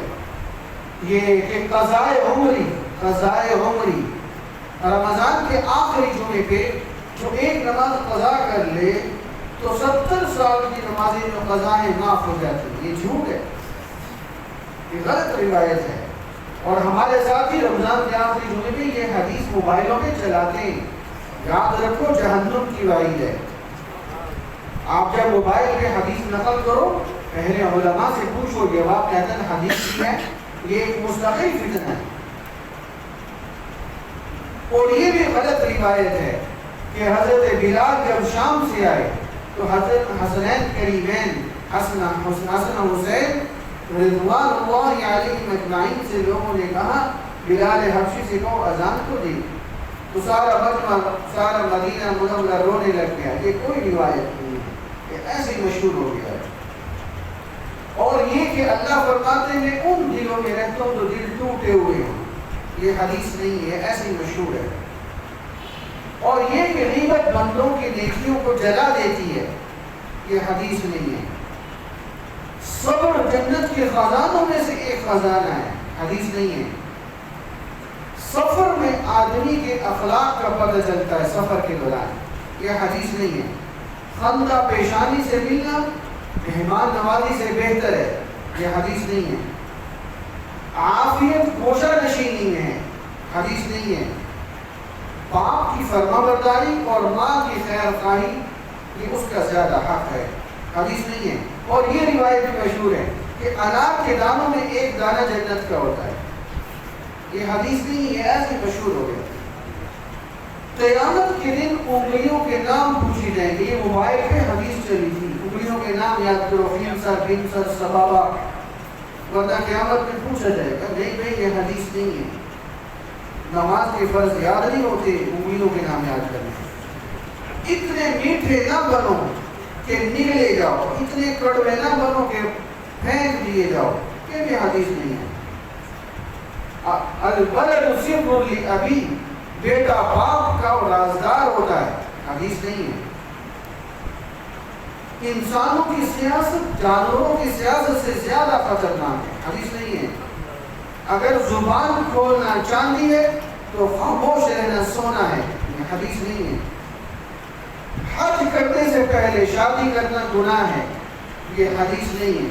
یہ کہ قضائے عمری رمضان کے آخری جمعے پہ جو ایک نماز قضا کر لے تو 70 سال کی نمازیں جو قضائیں معاف ہو جاتی ہیں، یہ جھوٹ ہے، یہ غلط روایت ہے۔ اور ہمارے ساتھ ہی رمضان کے آخری جمعے پہ یہ حدیث موبائلوں میں چلاتے ہیں، یاد رکھو جہنم کی وعید ہے۔ آپ جب موبائل پہ حدیث نقل کرو پہلے علماء سے پوچھو، جواب کہتے ہیں حدیث کی ہے، یہ ایک مستقل فتنہ ہے۔ اور یہ بھی غلط روایت ہے کہ حضرت بلال جب شام سے آئے تو حضرت حسنین کریمین حسن حسین رضوان اللہ علیہ اجمعین سے لوگوں نے کہا بلال حبشی سے کہو اذان کو دے، تو سارا مدینہ منورہ رونے لگ گیا۔ یہ کوئی روایت نہیں ہے، یہ ایسے ہی مشہور ہو گیا ہے۔ اور یہ کہ اللہ فرماتے ہیں ان دلوں میں رہتا ہوں جو دل ٹوٹے ہوئے ہوں، یہ حدیث نہیں ہے، ایسے ہی مشہور ہے۔ اور یہ کہ غیبت بندوں کی نیکیوں کو جلا دیتی ہے، یہ حدیث نہیں ہے۔ صبر جنت کے خزانوں میں سے ایک خزانہ ہے، حدیث نہیں ہے۔ سفر میں آدمی کے اخلاق کا پتہ چلتا ہے سفر کے دوران، یہ حدیث نہیں ہے۔ خندہ پیشانی سے ملنا مہمان نوازی سے بہتر ہے، یہ حدیث نہیں ہے۔ عافیت گوشہ نشینی میں ہے، حدیث نہیں ہے۔ باپ کی فرما برداری اور ماں کی خیر خواہی یہ اس کا زیادہ حق ہے، حدیث نہیں ہے۔ اور یہ روایت بھی مشہور ہے کہ انار کے دانوں میں ایک دانہ جنت کا ہوتا ہے، یہ حدیث نہیں ہے، ایسے مشہور ہو گیا۔ قیامت کے دن انگلیوں کے نام پوچھی جائیں گے، یہ موبائل پہ حدیث چلی تھی، انگلیوں کے نام یاد کرو، خنصر بنصر سبابہ، ورنہ قیامت میں پوچھا جائے گا۔ نہیں بھائی یہ حدیث نہیں ہے۔ نماز کے فرض یاد نہیں ہوتے، انگلیوں کے نام یاد کرنے۔ اتنے میٹھے نہ بنو کہ نگلے جاؤ، اتنے کڑوے نہ بنو کہ پھینک دیے جاؤ، یہ بھی حدیث نہیں ہے۔ الولد سر لابی، بیٹا باپ کا رازدار ہوتا ہے، حدیث نہیں ہے۔ انسانوں کی سیاست جانوروں کی سیاست سے زیادہ خطرناک ہے، حدیث نہیں ہے۔ اگر زبان کھولنا چاندی ہے تو خاموش رہنا سونا ہے، یہ حدیث نہیں ہے۔ حج کرنے سے پہلے شادی کرنا گناہ ہے، یہ حدیث نہیں ہے۔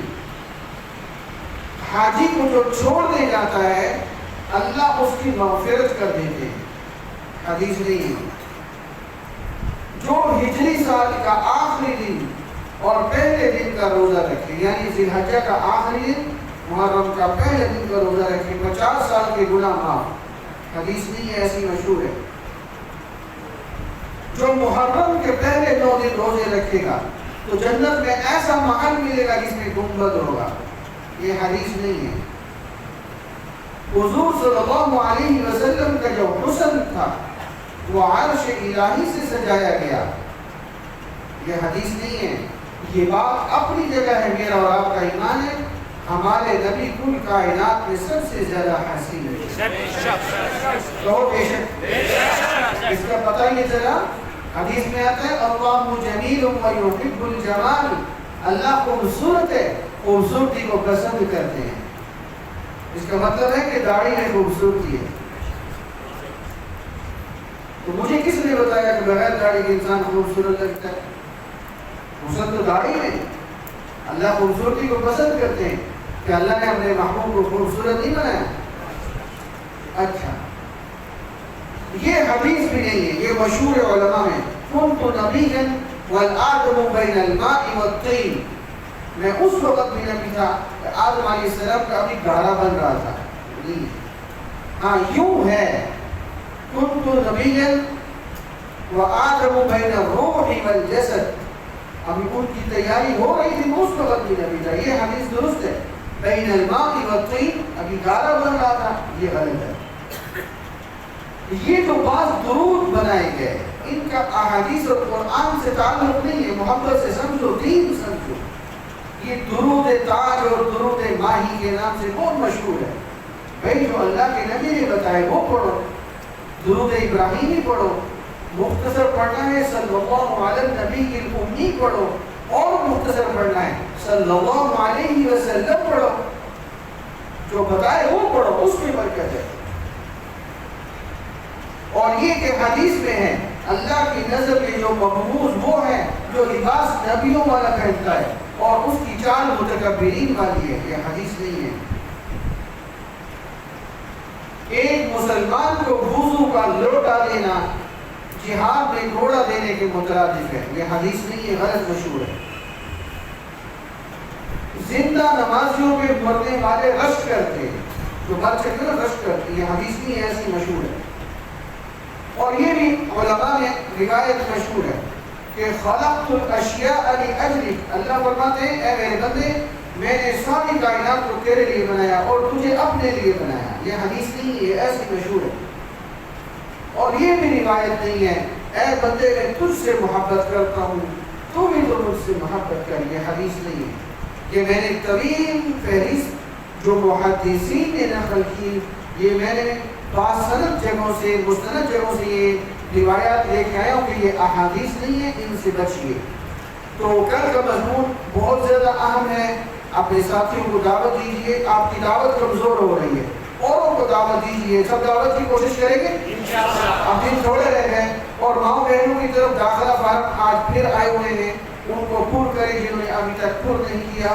حاجی کو جو چھوڑ دے جاتا ہے اللہ اس کی مغفرت کر دیتے ہیں، حدیث نہیں ہے۔ جو ہجری سال کا آخری دن اور پہلے دن کا روزہ رکھے، یعنی ذی الحجہ کا آخری دن محرم کا پہلے دن کا روزہ رکھے، 50 سال کے گناہ معاف، حدیث نہیں ہے، ایسی مشہور ہے۔ جو محرم کے پہلے 9 دن روزے رکھے گا تو جنت میں ایسا محل ملے گا جس میں گنبد ہوگا، یہ حدیث نہیں ہے۔ حضور صلی اللہ علیہ وسلم کا جو حسن تھا وہ عرش الہی سے سجایا گیا، یہ حدیث نہیں ہے۔ یہ بات اپنی جگہ ہے، میرا اور آپ کا ایمان ہے، ہمارے نبی کل کائنات میں سب سے زیادہ حسین ہے، کہو بے شک۔ اس کا پتہ یہ چلا، حدیث میں آتا ہے اللہ جمیل و یحب الجمال، اللہ خوبصورت ہے، خوبصورتی کو پسند کرتے ہیں۔ اس کا مطلب ہے کہ داڑھی میں خوبصورتی ہے۔ تو مجھے کس نے بتایا کہ بغیر داڑھی کے انسان خوبصورت لگتا ہے؟ حسن تو داڑھی میں، اللہ خوبصورتی کو پسند کرتے ہیں، کہ اللہ نے اپنے محبوب کو خوبصورت نہیں بنایا؟ اچھا، یہ حدیث بھی نہیں ہے، یہ مشہور علماء میں کنت نبیا والآدم بین الماء والطین، میں اس وقت بھی نبی تھا کہ آدم علیہ السلام کا ابھی گارا بن رہا تھا، نہیں۔ ہاں یوں ہے، کنت نبیا وآدم بین الروح والجسد، ابھی ان کی تیاری ہو رہی تھی، اس وقت بھی نبی تھا، یہ حدیث درست ہے۔ بین الماء والطین، ابھی گارا بن رہا تھا، یہ غلط ہے۔ یہ جو بعض درود بنائے گئے ان کا احادیث اور قرآن سے تعلق نہیں ہے، محبت سے سمجھو، دین سمجھو۔ یہ درود تاج اور درود ماہی کے نام سے بہت مشہور ہے، بھائی جو اللہ کے نبی نے بتائے وہ پڑھو، درود ابراہیمی پڑھو، مختصر پڑھنا ہے صلی اللہ علی النبی الامی پڑھو، اور مختصر پڑھنا ہے صلی اللہ علیہ وسلم پڑھو، جو بتائے وہ پڑھو، اس میں برکت ہے۔ اور یہ کہ حدیث میں ہے اللہ کی نظر میں جو مقبوض وہ ہے جو لباس نبیوں والا پہنتا ہے اور اس کی چال متکبرین والی ہے، یہ حدیث نہیں ہے۔ ایک مسلمان کو وضو کا لوٹا دینا جہاد میں گھوڑا دینے کے مترادف ہے، یہ حدیث نہیں ہے، غلط مشہور ہے۔ زندہ نمازیوں پہ مرنے والے رشک کرتے ہیں، جو مر چکے نا رشک کرتے ہیں، یہ حدیث نہیں ہے، ایسی مشہور ہے۔ اور یہ بھی علماء میں روایت مشہور ہے کہ خلقت الاشیاء لاجلک، اللہ فرماتے ہیں اے میرے بندے میں نے ساری کائنات کو تیرے لیے بنایا اور تجھے اپنے لیے بنایا، یہ حدیث نہیں ہے، ایسی مشہور ہے۔ اور یہ بھی روایت نہیں ہے اے بندے میں تجھ سے محبت کرتا ہوں تو بھی تو مجھ سے محبت کر، یہ حدیث نہیں ہے۔ یہ میں نے طویل فہرست جو محدثین نے نقل کی، یہ میں نے باصند جگہوں سے، مستند جگہوں سے یہ روایات لے کے آیا ہوں کہ یہ احادیث نہیں ہے، ان سے بچیے۔ تو کل کا مضمون بہت زیادہ اہم ہے، اپنے ساتھیوں کو دعوت دیجیے، آپ کی دعوت کمزور ہو رہی ہے، اوروں کو دعوت دیجیے، سب دعوت کی کوشش کریں گے انشاءاللہ۔ اب دن تھوڑے رہ گئے، اور ماؤں بہنوں کی طرف داخلہ فارم آج پھر آئے ہوئے ہیں، ان کو پور کریں جنہوں نے ابھی تک پور نہیں کیا،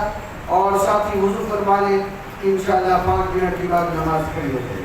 اور ساتھی وضو فرما لیں، انشاءاللہ 5 منٹ کے بعد نماز کھڑی ہو جائے گی۔